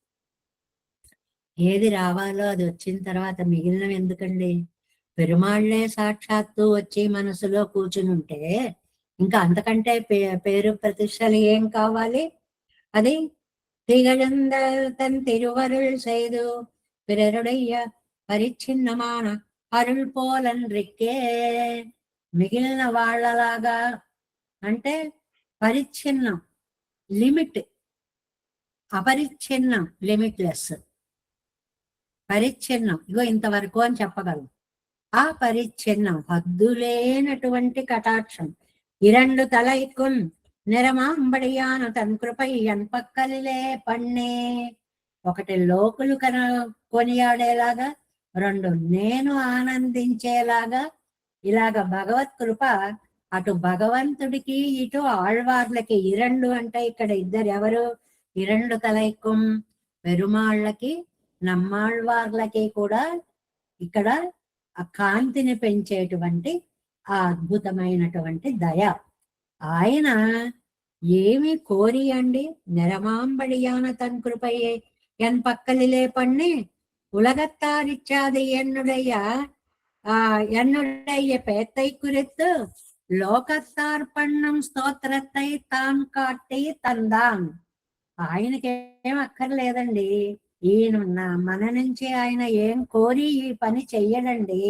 ఏది రావాలో అది వచ్చిన తర్వాత మిగిలినవి ఎందుకండి? పెరుమాళ్లే సాక్షాత్తు వచ్చి మనసులో కూర్చుని ఉంటే ఇంకా అంతకంటే పేరు ప్రతిష్టలు ఏం కావాలి? అది திகழ்ந்த தன் திருவருள் செய்து பிறருடைய పరిచ్ఛిన్నమాన అరుள் పోలన్రిక్కే. మిగిలిన వాళ్ళలాగా అంటే పరిచ్ఛిన్నం, లిమిట్, అపరిచ్ఛిన్నం, లిమిట్లెస్. పరిచ్ఛిన్నం ఇగో ఇంతవరకు అని చెప్పగలం. ఆ పరిచ్ఛిన్నం హద్దులేనటువంటి కటాక్షం. ఇరండు తలైకున్ నిరమాంబడియాన తన్ కృపై ఎన్పక్కలిలే పన్నే. ఒకటి లోకులు కొనియాడేలాగా, రెండు నేను ఆనందించేలాగా, ఇలాగ భగవత్ కృప అటు భగవంతుడికి ఇటు ఆళ్వార్లకి. ఇరండు అంటే ఇక్కడ ఇద్దరు ఎవరు? ఇరండు తలైకుం పెరుమాళ్ళకి నమ్మాళ్వార్లకి కూడా ఇక్కడ ఆ కాంతిని పెంచేటువంటి ఆ అద్భుతమైనటువంటి దయ. ఆయన ఏమి కోరి అండి? నిరమాంబడియాన తన్ కృపయే ఎన్ పక్కలిలే పన్నే ఉలగత్తారిచ్చాది என்னுடைய பேத்தை குறித்து లోకత్తార్ పన్నం స్తోత్రத்தை తాన్ కాట్టి తందాన్. ఆయనకేం అక్కర్లేదండి. ఈయన మన నుంచి ఆయన ఏం కోరి ఈ పని చెయ్యడండి.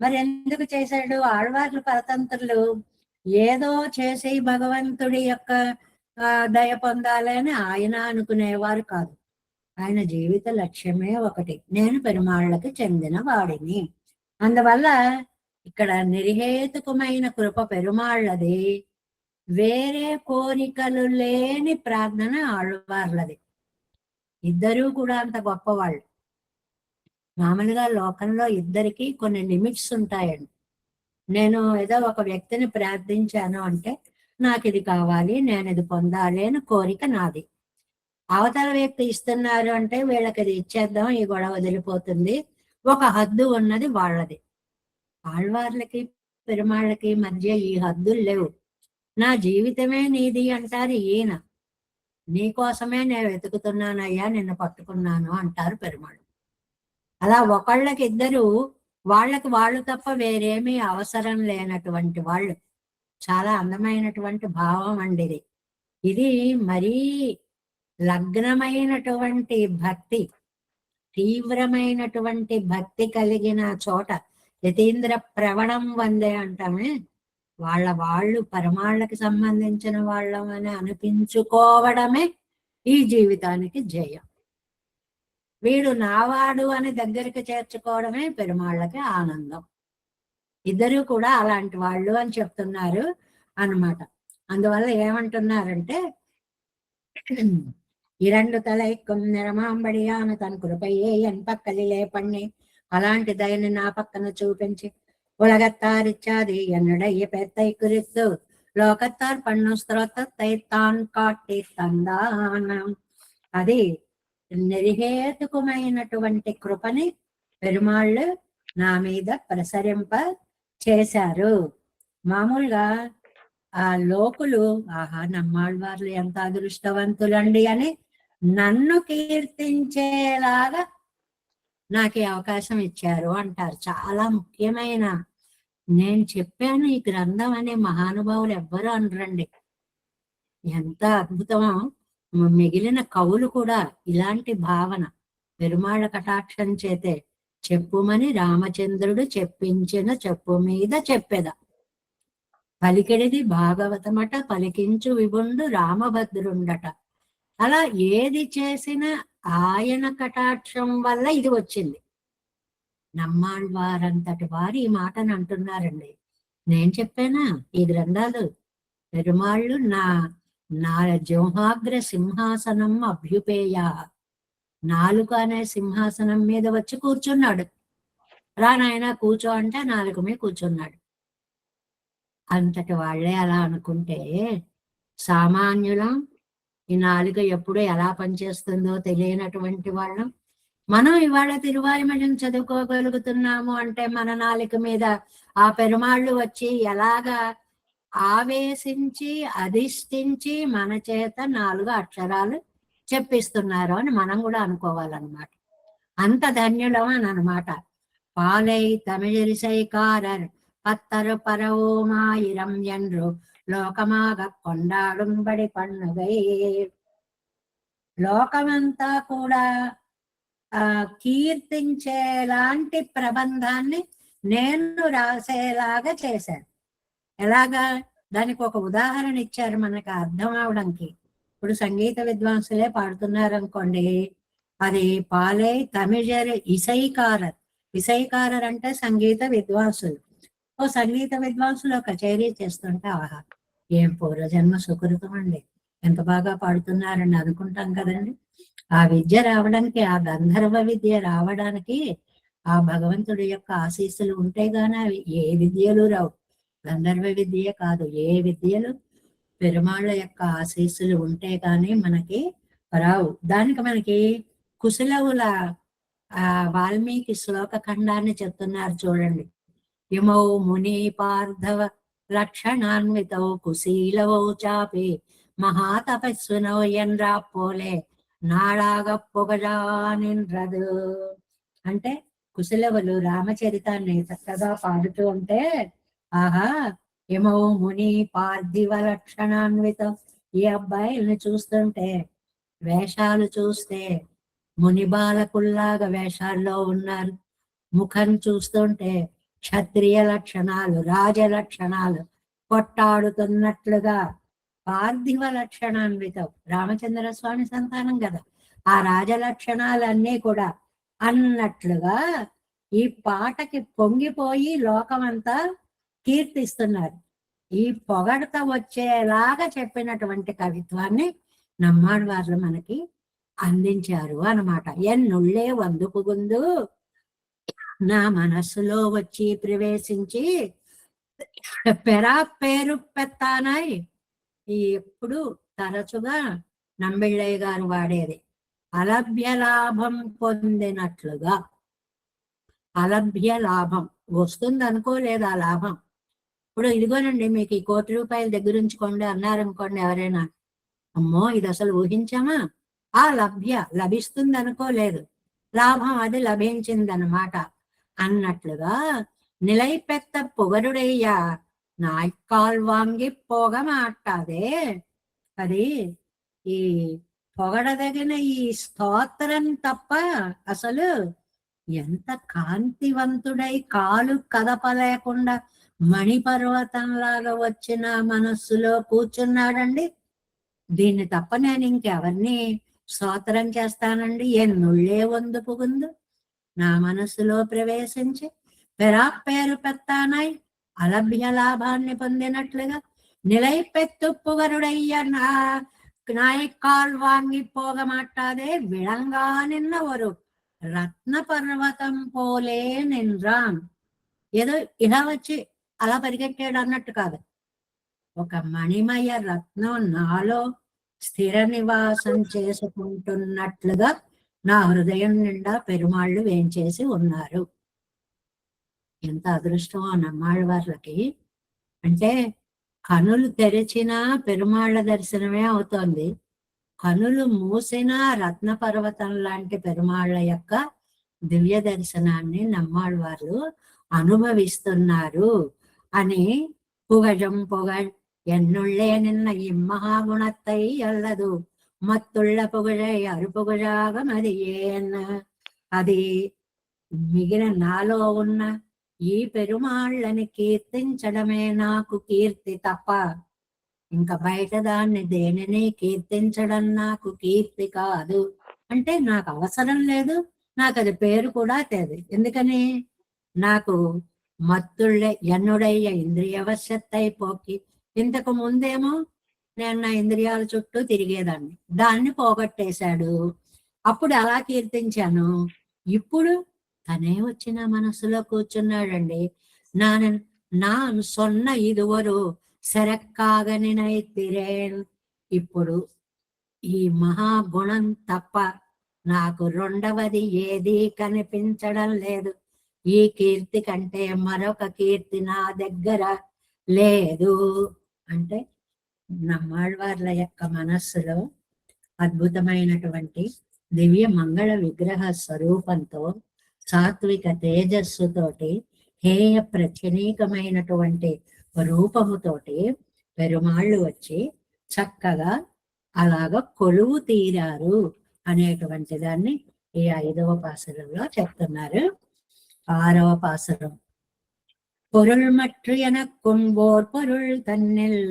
మరి ఎందుకు చేశాడు? ఆళ్వార్లు పరతంత్రులు ఏదో చేసి భగవంతుడి యొక్క దయ పొందాలని ఆయన అనుకునేవారు కాదు. ఆయన జీవిత లక్ష్యమే ఒకటి, నేను పెరుమాళ్ళకి చెందిన వాడిని. అందువల్ల ఇక్కడ నిర్హేతుకమైన కృప పెరుమాళ్ళది, వేరే కోరికలు లేని ప్రార్థన ఆళ్వార్లది. ఇద్దరూ కూడా అంత గొప్పవాళ్ళు. మామూలుగా లోకంలో ఇద్దరికి కొన్ని లిమిట్స్ ఉంటాయండి. నేను ఏదో ఒక వ్యక్తిని ప్రార్థించాను అంటే నాకు ఇది కావాలి, నేను ఇది పొందాలి అని కోరిక నాది. అవతల వ్యక్తి ఇస్తున్నారు అంటే వీళ్ళకి ఇది ఇచ్చేద్దాం, ఈ గొడవ వదిలిపోతుంది, ఒక హద్దు ఉన్నది వాళ్ళది. ఆళ్వార్లకి పెరుమాళ్ళకి మధ్య ఈ హద్దులు లేవు. నా జీవితమే నీది అంటారు ఈయన. నీకోసమే నేను వెతుకుతున్నానయ్యా, నిన్ను పట్టుకున్నాను అంటారు పెరుమాళ్ళు. అలా ఒకళ్ళకి ఇద్దరు, వాళ్ళకి వాళ్ళు తప్ప వేరేమీ అవసరం లేనటువంటి వాళ్ళు. చాలా అందమైనటువంటి భావం అండి ఇది. ఇది మరీ లగ్నమైనటువంటి భక్తి, తీవ్రమైనటువంటి భక్తి కలిగిన చోట యతీంద్ర ప్రవణం వందే అంటామే, వాళ్ళు పరమాళ్ళకి సంబంధించిన వాళ్ళం అని అనిపించుకోవడమే ఈ జీవితానికి జయం. వీడు నావాడు అని దగ్గరికి చేర్చుకోవడమే పెరుమాళ్ళకి ఆనందం. ఇద్దరు కూడా అలాంటి వాళ్ళు అని చెప్తున్నారు అన్నమాట. అందువల్ల ఏమంటున్నారంటే, இரண்டு தலைக்கும் నిరమాంబడియాన తన కృపయే ఎన్ పక్కలిలే పన్ని, అలాంటి దయని నా పక్కన చూపించి ఉలగత్తారిచ్చాది ఎన్నడయ్య పెత్తై కురిత్తు లోకత్తార్ పన్ను స్త్రోతై తాన్ కాట్టి తందానం. అది నిర్హేతుకమైనటువంటి కృపని పెరుమాళ్ళు నా మీద ప్రసరింప చేశారు. మామూలుగా ఆ లోకులు, ఆహా నమ్మాళ్ళవార్లు ఎంత అదృష్టవంతులండి అని నన్ను కీర్తించేలాగా నాకు ఈ అవకాశం ఇచ్చారు అంటారు. చాలా ముఖ్యమైన, నేను చెప్పాను ఈ గ్రంథం అనే మహానుభావులు ఎవ్వరూ అనరండి. ఎంత అద్భుతమో. మిగిలిన కవులు కూడా ఇలాంటి భావన, పెరుమాళ్ళ కటాక్షం చేతే చెప్పుమని రామచంద్రుడు చెప్పించిన చెప్పు మీద చెప్పేద, పలికెడిది భాగవతమట పలికించు విభుండు రామభద్రుండట. అలా ఏది చేసినా ఆయన కటాక్షం వల్ల ఇది వచ్చింది. నమ్మాళ్ళవారంతటి వారు ఈ మాటను అంటున్నారండి. నేను చెప్పానా ఈ గ్రంథాలు, పెరుమాళ్ళు నా జోహాగ్ర సింహాసనం అభ్యుపేయ, నాలుక అనే సింహాసనం మీద వచ్చి కూర్చున్నాడు. రా నాయన కూర్చో అంటే నాలుక మీద కూర్చున్నాడు. అంతటి వాళ్ళే అలా అనుకుంటే, సామాన్యులం ఈ నాలుక ఎప్పుడు ఎలా పనిచేస్తుందో తెలియనటువంటి వాళ్ళం మనం ఇవాళ తిరువాయుమలం చదువుకోగలుగుతున్నాము అంటే మన నాలుక మీద ఆ పెరుమాళ్ళు వచ్చి ఎలాగా ఆవేశించి అధిష్ఠించి మన చేత 4 అక్షరాలు చెప్పిస్తున్నారు అని మనం కూడా అనుకోవాలన్నమాట. అంత ధన్యులం అని అనమాట. பாலை தமிழிசைக்காரர் 10 பரவோமாயிரம் என்று లోకమాగ కొండాడుంబడి పండుగై. లోకమంతా కూడా కీర్తించేలాంటి ప్రబంధాన్ని నేను రాసేలాగా చేశాను. ఎలాగా, దానికి ఒక ఉదాహరణ ఇచ్చారు మనకు అర్థం అవడానికి. ఇప్పుడు సంగీత విద్వాంసులే పాడుతున్నారు అనుకోండి, అది పాలే తమిళర్ ఇసైకారర్. ఇసైకారర్ అంటే సంగీత విద్వాంసులు. ఓ సంగీత విద్వాంసులు కచేరీ చేస్తుంటే, ఆహా ఏం పూర్వజన్మ సుకృతం అండి, ఎంత బాగా పాడుతున్నారని అనుకుంటాం కదండి. ఆ విద్య రావడానికి, ఆ గంధర్వ విద్య రావడానికి ఆ భగవంతుడి యొక్క ఆశీస్సులు ఉంటే గానీ అవి ఏ విద్యలు రావు. గంధర్వ విద్యే కాదు, ఏ విద్యలు పెరుమాళ్ళ యొక్క ఆశీస్సులు ఉంటే గానీ మనకి రావు. దానికి మనకి కుశలవుల వాల్మీకి శ్లోక ఖండాన్ని చెప్తున్నారు చూడండి. ఇమౌ ముని పార్థవ లక్షణాన్వితౌ కుశీలవౌ చాపి మహాతపస్సునౌ ఎన్రా పోలే నాడాగ పొగజానిన్రదు. అంటే కుశలవులు రామచరితాన్ని చక్కగా పాడుతూ ఉంటే, ఆహా ఏమో ముని పార్థివ లక్షణాన్వితం. ఈ అబ్బాయిల్ని చూస్తుంటే, వేషాలు చూస్తే ముని బాలకుల్లాగా వేషాల్లో ఉన్నారు. ముఖం చూస్తుంటే క్షత్రియ లక్షణాలు, రాజ లక్షణాలు కొట్టాడుతున్నట్లుగా, పార్థివ లక్షణాన్వితం, రామచంద్ర స్వామి సంతానం కదా, ఆ రాజ లక్షణాలన్నీ కూడా అన్నట్లుగా ఈ పాటకి పొంగిపోయి లోకమంతా కీర్తిస్తున్నారు. ఈ పొగడత వచ్చేలాగా చెప్పినటువంటి కవిత్వాన్ని నమ్మాళ్ళవార్లు మనకి అందించారు అన్నమాట. ఎన్నుళ్ళే వందుపుగుందు నా మనస్సులో వచ్చి ప్రవేశించి పెరా పేరు పెత్తానాయ్. ఈ ఎప్పుడు తరచుగా నంబిళ్ళయ్య గారు వాడేది, అలభ్య లాభం పొందినట్లుగా. అలభ్య లాభం వస్తుంది అనుకోలేదు, ఆ లాభం ఇప్పుడు ఇదిగోనండి మీకు ఈ ₹1,00,00,000 దగ్గర ఉంచుకోండి అన్నారనుకోండి ఎవరైనా, అమ్మో ఇది అసలు ఊహించామా, లభిస్తుంది అనుకోలేదు, లాభం అది లభించిందనమాట అన్నట్లుగా నిలైపెత్త పొగరుడయ్యా నాయకాల్ వాంగి పోగ మాటాదే. అది ఈ పొగడదగిన ఈ స్తోత్రం తప్ప అసలు ఎంత కాంతివంతుడై కాలు కదపలేకుండా మణిపర్వతంలాగా వచ్చిన మనస్సులో కూర్చున్నాడండి. దీన్ని తప్ప నేను ఇంకెవరిని స్తోత్రం చేస్తానండి. ఎన్నుళ్ళే వందు పుగుందు నా మనస్సులో ప్రవేశించి పెరాపేరు పెత్తానాయ్ అలభ్య లాభాన్ని పొందినట్లుగా నిలైపెత్తు పుగరుడయ్య నాయకాల్ వాంగి పోగ మాటాదే విళంగా నిన్న ஒரு రత్న పర్వతం పోలే నిన్రాన్. ఏదో ఇలా వచ్చి అలా పరిగెట్టాడు అన్నట్టు కాదు, ఒక మణిమయ రత్నం నాలో స్థిర నివాసం చేసుకుంటున్నట్లుగా నా హృదయం నిండా పెరుమాళ్ళు వేంచేసి ఉన్నారు. ఎంత అదృష్టం ఆ నమ్మాళ్ళవార్లకి. అంటే కనులు తెరిచినా పెరుమాళ్ళ దర్శనమే అవుతోంది, కనులు మూసినా రత్న పర్వతం లాంటి పెరుమాళ్ళ యొక్క దివ్య దర్శనాన్ని నమ్మాళ్ళవార్లు అనుభవిస్తున్నారు అని புகழும் புகழ் என்னுள்ளே நின்ன இம்மகாகுணத்தை அல்லது మత్తుళ్ళ పొగழை అరుపుగజాగ మదియేన్. అది మిగిలిన నాలో ఉన్న ఈ పెరుమాళ్ళని కీర్తించడమే నాకు కీర్తి తప్ప ఇంకా బయట దాన్ని దేనిని కీర్తించడం నాకు కీర్తి కాదు. అంటే నాకు అవసరం లేదు, నాకు అది పేరు కూడా తెలియదు. ఎందుకని నాకు మత్తుళ్ళే ఎన్నుడయ్య ఇంద్రియవశత్తై పోకి. ఇంతకు ముందేమో నేను నా ఇంద్రియాల చుట్టూ తిరిగేదాన్ని, దాన్ని పోగొట్టేశాడు, అప్పుడు అలా కీర్తించాను. ఇప్పుడు తనే వచ్చి నా మనసులో కూర్చున్నాడండి. நான் சொன்ன இதுவరు శరక్కాగనినైతిరేన్. ఇప్పుడు ఈ మహాగుణం తప్ప నాకు రెండవది ఏదీ కనిపించడం లేదు. ఈ కీర్తి కంటే మరొక కీర్తి నా దగ్గర లేదు. అంటే నమ్మాళ్ళవార్ల యొక్క మనస్సులో అద్భుతమైనటువంటి దివ్య మంగళ విగ్రహ స్వరూపంతో సాత్విక తేజస్సుతోటి హేయ ప్రత్యనీకమైనటువంటి రూపముతోటి పెరుమాళ్ళు వచ్చి చక్కగా అలాగ కొలువు తీరారు అనేటువంటి దాన్ని ఈ 5వ పాసురంలో చెప్తున్నారు. 6వ పాసురం. பொருள் மற்ற எனக்கும்போர் பொருள் தன்னில்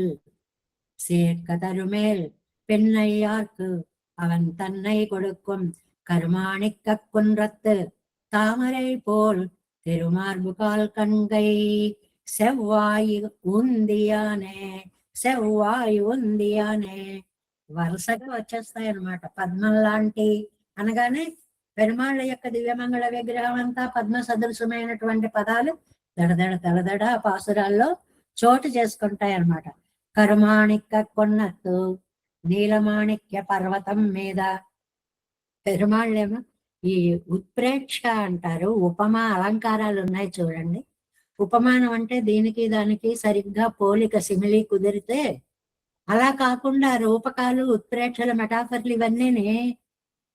சேர்க்க தருமேல் பெண்ணையார்க்கு அவன் தன்னை கொடுக்கும் கருமாணிக்க குன்றத்து தாமரை போல் திருமார்புகால் கண்கை செவ்வாய் ఉందియానే వరుసగా వచ్చేస్తాయి అన్నమాట. పద్మం లాంటి అనగానే పెరుమాళ్ళ యొక్క దివ్యమంగళ విగ్రహం అంతా పద్మ సదృశమైనటువంటి పదాలు దడదడ పాసురాల్లో చోటు చేసుకుంటాయి అన్నమాట. కరుమాణిక్య కొన్నత్తు నీలమాణిక్య పర్వతం మీద పెరుమాళ్ళేమో ఈ ఉత్ప్రేక్ష అంటారు. ఉపమా అలంకారాలు ఉన్నాయి చూడండి. ఉపమానం అంటే దీనికి దానికి సరిగ్గా పోలిక సిమిలి కుదిరితే, అలా కాకుండా రూపకాలు ఉత్ప్రేక్షల మెటాఫర్లు ఇవన్నీ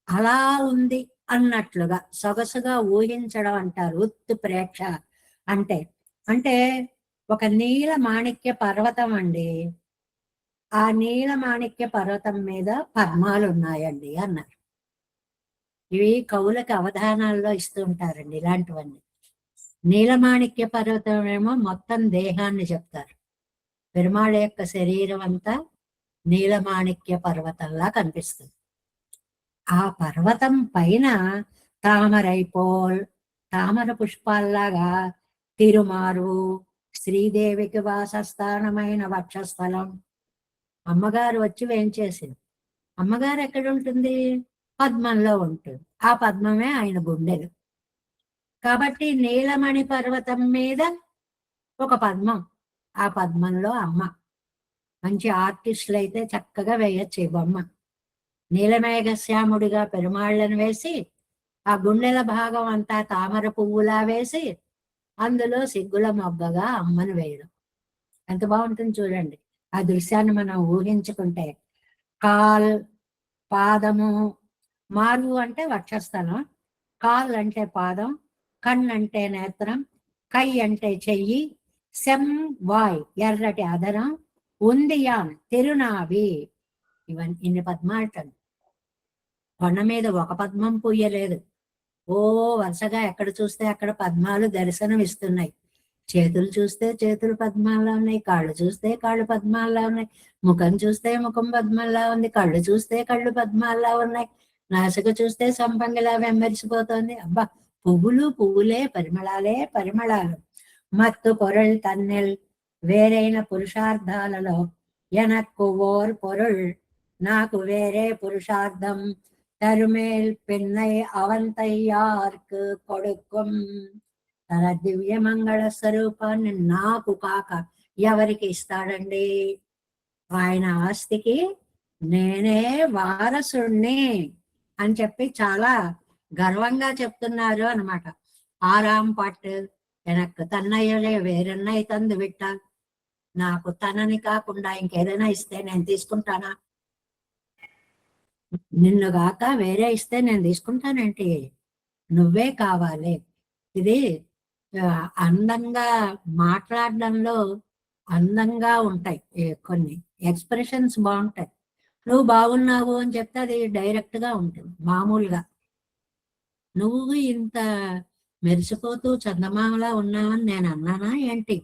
అలా ఉంది అన్నట్లుగా సొగసుగా ఊహించడం అంటారు ఉత్ప్రేక్ష అంటే. అంటే ఒక నీల మాణిక్య పర్వతం అండి, ఆ నీల మాణిక్య పర్వతం మీద పద్మాలు ఉన్నాయండి అన్నారు. ఇవి కవులకు అవధానాల్లో ఇస్తూ ఉంటారండి ఇలాంటివన్నీ. నీలమాణిక్య పర్వతం ఏమో మొత్తం దేహాన్ని చెప్తారు. పెరుమాళ యొక్క శరీరం అంతా నీలమాణిక్య పర్వతంలా కనిపిస్తుంది. ఆ పర్వతం పైన తామరైపోల్ తామర పుష్పాల్లాగా తిరుమారు శ్రీదేవికి వాసస్థానమైన వక్షస్థలం. అమ్మగారు వచ్చి వేంచేసింది. అమ్మగారు ఎక్కడ ఉంటుంది? పద్మంలో ఉంటుంది. ఆ పద్మమే ఆయన గుండెలు. కాబట్టి నీలమణి పర్వతం మీద ఒక పద్మం, ఆ పద్మంలో అమ్మ. మంచి ఆర్టిస్టులు అయితే చక్కగా వేయచ్చు ఈ బొమ్మ. నీలమేఘశ్యాముడిగా పెరుమాళ్ళను వేసి, ఆ గుండెల భాగం అంతా తామర పువ్వులా వేసి, అందులో సిగ్గుల మొగ్గగా అమ్మను వేయడం. ఎంత బాగుంటుంది చూడండి. ఆ దృశ్యాన్ని మనం ఊహించుకుంటే. కాల్, పాదము, మారు అంటే వక్షస్థలం, కాల్ అంటే పాదం, కణ్ అంటే నేత్రం, కై అంటే చెయ్యి, సెం వాయ్ ఎర్రటి అదనం, ఉందియాన్ తిరునాభి. ఇన్ని పద్మాలు. కొండ మీద ఒక పద్మం పూయలేదు, ఓ వరుసగా ఎక్కడ చూస్తే అక్కడ పద్మాలు దర్శనం ఇస్తున్నాయి. చేతులు చూస్తే చేతులు పద్మాల్లో ఉన్నాయి, కాళ్ళు చూస్తే కాళ్ళు పద్మాల్లో ఉన్నాయి, ముఖం చూస్తే ముఖం పద్మాల్లో ఉంది, కళ్ళు చూస్తే కళ్ళు పద్మాల్లో ఉన్నాయి, నాసిక చూస్తే సంపంగిలా వెంబరిసిపోతోంది. అబ్బా, పువ్వులు పువ్వులే, పరిమళాలే పరిమళాలు. మత్తు పొరల్ తన్నెల్ వేరైన పురుషార్థాలలో ఎనక్కు ఓర్ పొరుల్ నాకు వేరే పురుషార్థం తరుమేల్ పిన్నై అవంతయ్యార్కు కొడుకుం. తన దివ్య మంగళ స్వరూపాన్ని నాకు కాక ఎవరికి ఇస్తాడండి? ఆయన ఆస్తికి నేనే వారసుణ్ణి అని చెప్పి చాలా గర్వంగా చెప్తున్నారు అనమాట. ఆరాం పాటు ఎనక్కు తన్నయ్యలే వేరెన్నై తందు విట్ట. నాకు తనని కాకుండా ఇంకేదైనా ఇస్తే నేను తీసుకుంటానా? నిన్ను గాక వేరే ఇస్తే నేను తీసుకుంటానేంటి? నువ్వే కావాలి. ఇది అందంగా మాట్లాడడంలో అందంగా ఉంటాయి, కొన్ని ఎక్స్ప్రెషన్స్ బాగుంటాయి. నువ్వు బాగున్నావు అని చెప్తే అది డైరెక్ట్ గా ఉంటుంది. మామూలుగా నువ్వు ఇంత మెరిసిపోతూ చందమామలా ఉన్నావని నేను అన్నానా ఏంటి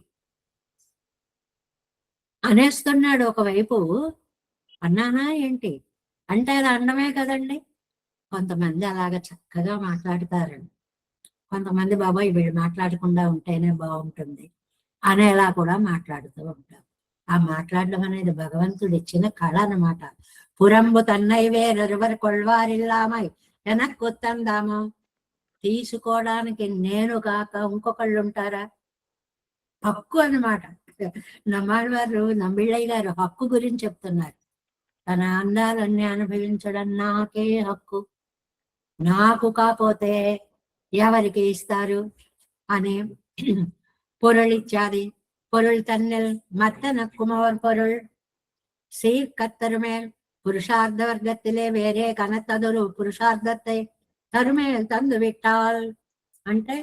అనేస్తున్నాడు ఒకవైపు. అన్నానా ఏంటి అంటే అది అండమే కదండి. కొంతమంది అలాగ చక్కగా మాట్లాడతారండి, కొంతమంది బాబాయ్ వీళ్ళు మాట్లాడకుండా ఉంటేనే బాగుంటుంది అనేలా కూడా మాట్లాడుతూ ఉంటారు. ఆ మాట్లాడడం అనేది భగవంతుడు ఇచ్చిన కళ అన్నమాట. పురంబు తన్నైవే నరువర్ కొల్వారిల్లామై వెనక్కొత్తందామో. తీసుకోవడానికి నేను కాక ఇంకొకళ్ళు ఉంటారా? హక్కు అన్నమాట. నమ్మాళ్ళవారు, నమ్మిళ్ళయ్య గారు హక్కు గురించి చెప్తున్నారు. తన అందాలన్నీ అనుభవించడం నాకే హక్కు, నాకు కాకపోతే ఎవరికి ఇస్తారు అని. பொருளிச்சாதி பொருள் தன்னில் மத்த நக்குமவர் பொருள் சீர்கத்தருமேல் புருஷார்த்த வர்க்கத்திலே వేరే కనతదురు పురుషార్థத்தை తరుమేల్ తందు విట్టాల్. అంటే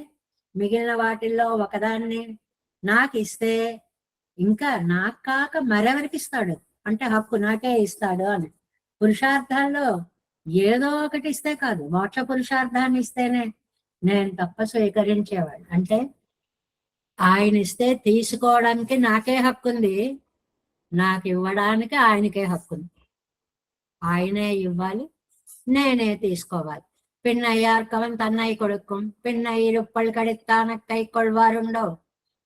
మిగిలిన వాటిల్లో ఒకదాన్ని నాకు ఇస్తే ఇంకా నాకు కాక మరెవరికి ఇస్తాడు అంటే హక్కు నాకే ఇస్తాడు అని. పురుషార్థాల్లో ఏదో ఒకటి ఇస్తే కాదు, మోక్ష పురుషార్థాన్ని ఇస్తేనే నేను తప్ప స్వీకరించేవాడు. అంటే ఆయన ఇస్తే తీసుకోవడానికి నాకే హక్కు ఉంది, నాకు ఇవ్వడానికి ఆయనకే హక్కు ఉంది. ఆయనే ఇవ్వాలి, నేనే తీసుకోవాలి. పిన్నయ్యార్కవన్ తన్నయ్య కొడుకు పిన్నై రుప్పల్ కడితాన కై కొಳ್వారుండో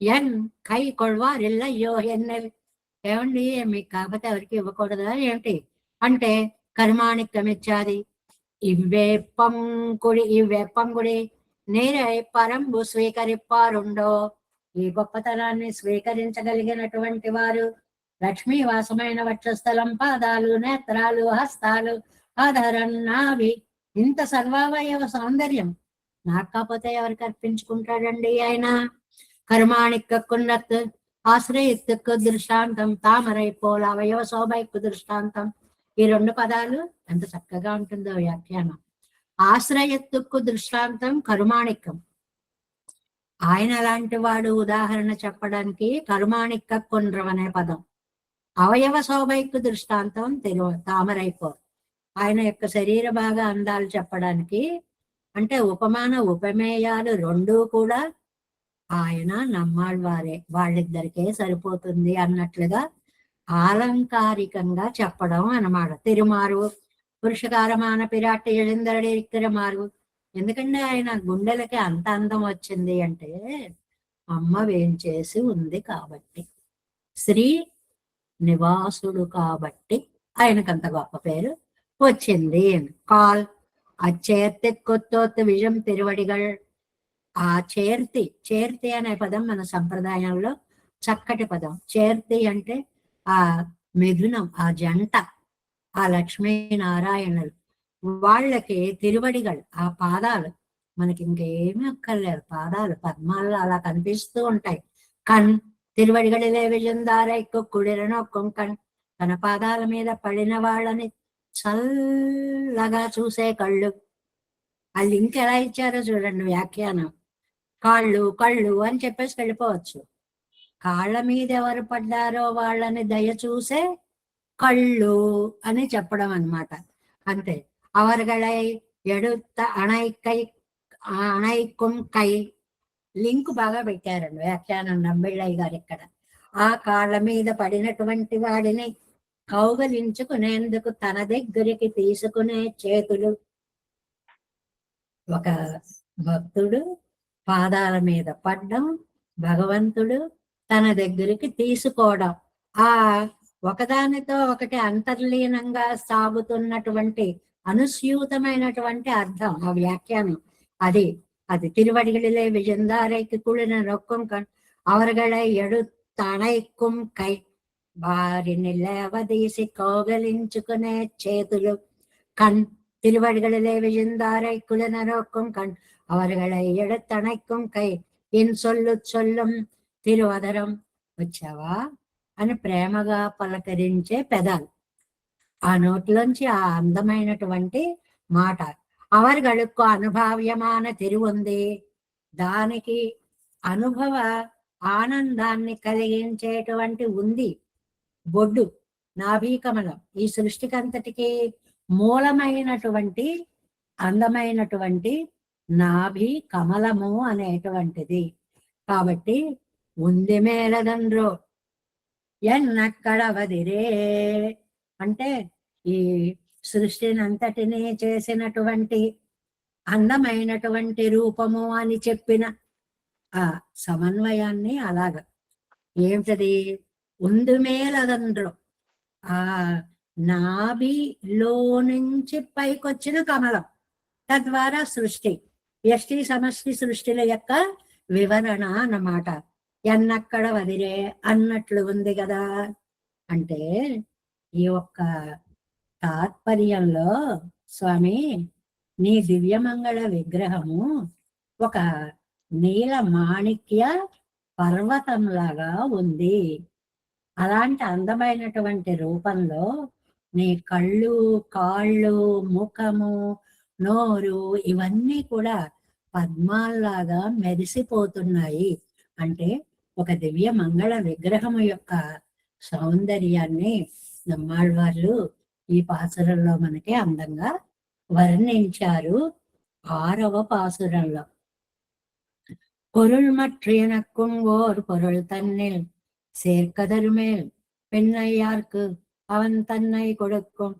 ఎన్ కై కొಳ್వారిల్లయ్యో ఎన్నెల్. ఏమండి మీకు కాకపోతే ఎవరికి ఇవ్వకూడదా ఏంటి అంటే కర్మాణికమిచ్చాది ఇవ్వెప్పంగుడి నేరే పరంబు స్వీకరిప్పారుండో. ఈ గొప్పతనాన్ని స్వీకరించగలిగినటువంటి వారు లక్ష్మీవాసమైన వక్షస్థలం, పాదాలు, నేత్రాలు, హస్తాలు, ఆధారం, నాభి, ఇంత సర్వావయవ సౌందర్యం నాకు కాకపోతే ఎవరికి అర్పించుకుంటాడండి ఆయన? కర్మాణిక్కున్నత్ ఆశ్రయిత్తుకు దృష్టాంతం తామరై పోల అవయవ శోభైక్కు దృష్టాంతం. ఈ రెండు పదాలు ఎంత చక్కగా ఉంటుందో వ్యాఖ్యానం. ఆశ్రయత్తుకు దృష్టాంతం కరుమాణిక్కం. ఆయన లాంటి వాడు ఉదాహరణ చెప్పడానికి కరుమాణిక్క కుండ్రం అనే పదం. అవయవ శోభైక్కు దృష్టాంతం తామరైపో. ఆయన యొక్క శరీర భాగ అందాలు చెప్పడానికి అంటే ఉపమాన ఉపమేయాలు రెండూ కూడా ఆయన నమ్మాళ్ళవారే, వాళ్ళిద్దరికే సరిపోతుంది అన్నట్లుగా ఆలంకారికంగా చెప్పడం అన్నమాట. తిరుమారు పురుషకారమాన పిరాటి ఎళిందరడి తిరుమారు. ఎందుకంటే ఆయన గుండెలకి అంత అందం వచ్చింది అంటే అమ్మ వేంచేసి ఉంది కాబట్టి, శ్రీ నివాసుడు కాబట్టి ఆయనకంత గొప్ప పేరు వచ్చింది. కాల్ అచ్చేర్తి కొత్తోత్తు విజం తిరువడిగల్. ఆ చేర్తి అనే పదం మన సంప్రదాయంలో చక్కటి పదం. చేర్తి అంటే ఆ మిథునం, ఆ జంట, ఆ లక్ష్మీనారాయణులు, వాళ్ళకి తిరువడిగలు, ఆ పాదాలు. మనకి ఇంకేమీ అక్కర్లేదు, పాదాలు పద్మాల్లో అలా కనిపిస్తూ ఉంటాయి. కణ్ తిరువడిగడిలే విజందారైకు కుడిరనొక్కం తన పాదాల మీద పడిన వాళ్ళని చల్లగా చూసే కళ్ళు. ఆ లింక్ ఎలా ఇచ్చారో చూడండి వ్యాఖ్యానం. కాళ్ళు కళ్ళు అని చెప్పేసి వెళ్ళిపోవచ్చు. కాళ్ళ మీద ఎవరు పడ్డారో వాళ్ళని దయ చూసే కళ్ళు అని చెప్పడం అన్నమాట. అంతే. అవర్గళై ఎడుత అణైకై అణైకుం కై లింక్ బాగా పెట్టారండి వ్యాఖ్యానం నంబిళ్ళయ్య గారు ఇక్కడ. ఆ కాళ్ళ మీద పడినటువంటి వాడిని కౌగలించుకునేందుకు తన దగ్గరికి తీసుకునే చేతులు. ఒక భక్తుడు పాదాల మీద పడ్డం, భగవంతుడు తన దగ్గరికి తీసుకోవడం, ఆ ఒకదానితో ఒకటి అంతర్లీనంగా సాగుతున్నటువంటి అనుస్యూతమైనటువంటి అర్థం ఆ వ్యాఖ్యానం. అది అది తిరువడిகளிலே విజందారైకి కూడిన నొక్కం అవరుகளை எடுத்த அணைக்கும் కై వారిని లేవదీసి కౌగలించుకునే చేతులు. కణ్ తిరువడిகளிலே విజందారై కులన నొక్కం కణ్ அவர்களை எடுத்தணைக்கும் కై ఇన్ సొల్లు చొల్లం తిరువదరం. వచ్చావా అని ప్రేమగా పలకరించే పెదాలు. ఆ నోట్లోంచి ఆ అందమైనటువంటి మాట. అవరుగళుక్కు అనుభావ్యమాన తిరువుంది. దానికి అనుభవ ఆనందాన్ని కలిగించేటువంటి ఉంది బొడ్డు, నాభీకమలం. ఈ సృష్టికంతటికి మూలమైనటువంటి అందమైనటువంటి నాభి కమలము అనేటువంటిది. కాబట్టి ఉంది మేలదండ్రో ఎన్నక్కడ వదిరే అంటే ఈ సృష్టిని అంతటినీ చేసినటువంటి అందమైనటువంటి రూపము అని చెప్పిన ఆ సమన్వయాన్ని అలాగ ఏమిటది ఉంది మేలదండ్రో ఆ నాభిలో నుంచి పైకొచ్చిన కమలం, తద్వారా సృష్టి వ్యష్టి సమష్టి సృష్టిల యొక్క వివరణ అన్నమాట. ఎన్నక్కడ వదిలే అన్నట్లు ఉంది కదా. అంటే ఈ ఒక్క తాత్పర్యంలో స్వామి నీ దివ్యమంగళ విగ్రహము ఒక నీల మాణిక్య పర్వతంలాగా ఉంది. అలాంటి అందమైనటువంటి రూపంలో నీ కళ్ళు, కాళ్ళు, ముఖము, నోరు ఇవన్నీ కూడా పద్మాల్లాగా మెరిసిపోతున్నాయి. అంటే ఒక దివ్య మంగళ విగ్రహము యొక్క సౌందర్యాన్ని నమ్మాళ్వార్లు ఈ పాసురంలో మనకి అందంగా వర్ణించారు. 6వ పాసురంలో பொருள் மற்றியனக்கும் ஓர் பொருள் தன்னில் சேர்க்கதருமேல் பெண்ணையார்க்கு அவன் தன்னை கொடுக்கும்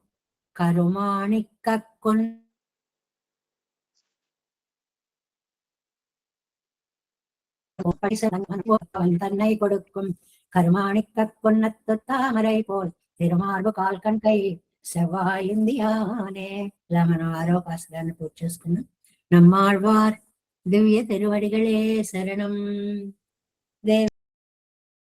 கருமாணிக்கொன் அவன் தன்னை கொடுக்கும் கருமாணிக்கொன்னத்து தாமரை போல் తిరుమార్బు కాల్కంకై సెవ్వాయిందియానే. ఇలా మనం 6వ పాసురాన్ని పూర్తి చేసుకున్నాం. నమ్మాళ్వార్ దివ్య తిరువడిகளே శరణం.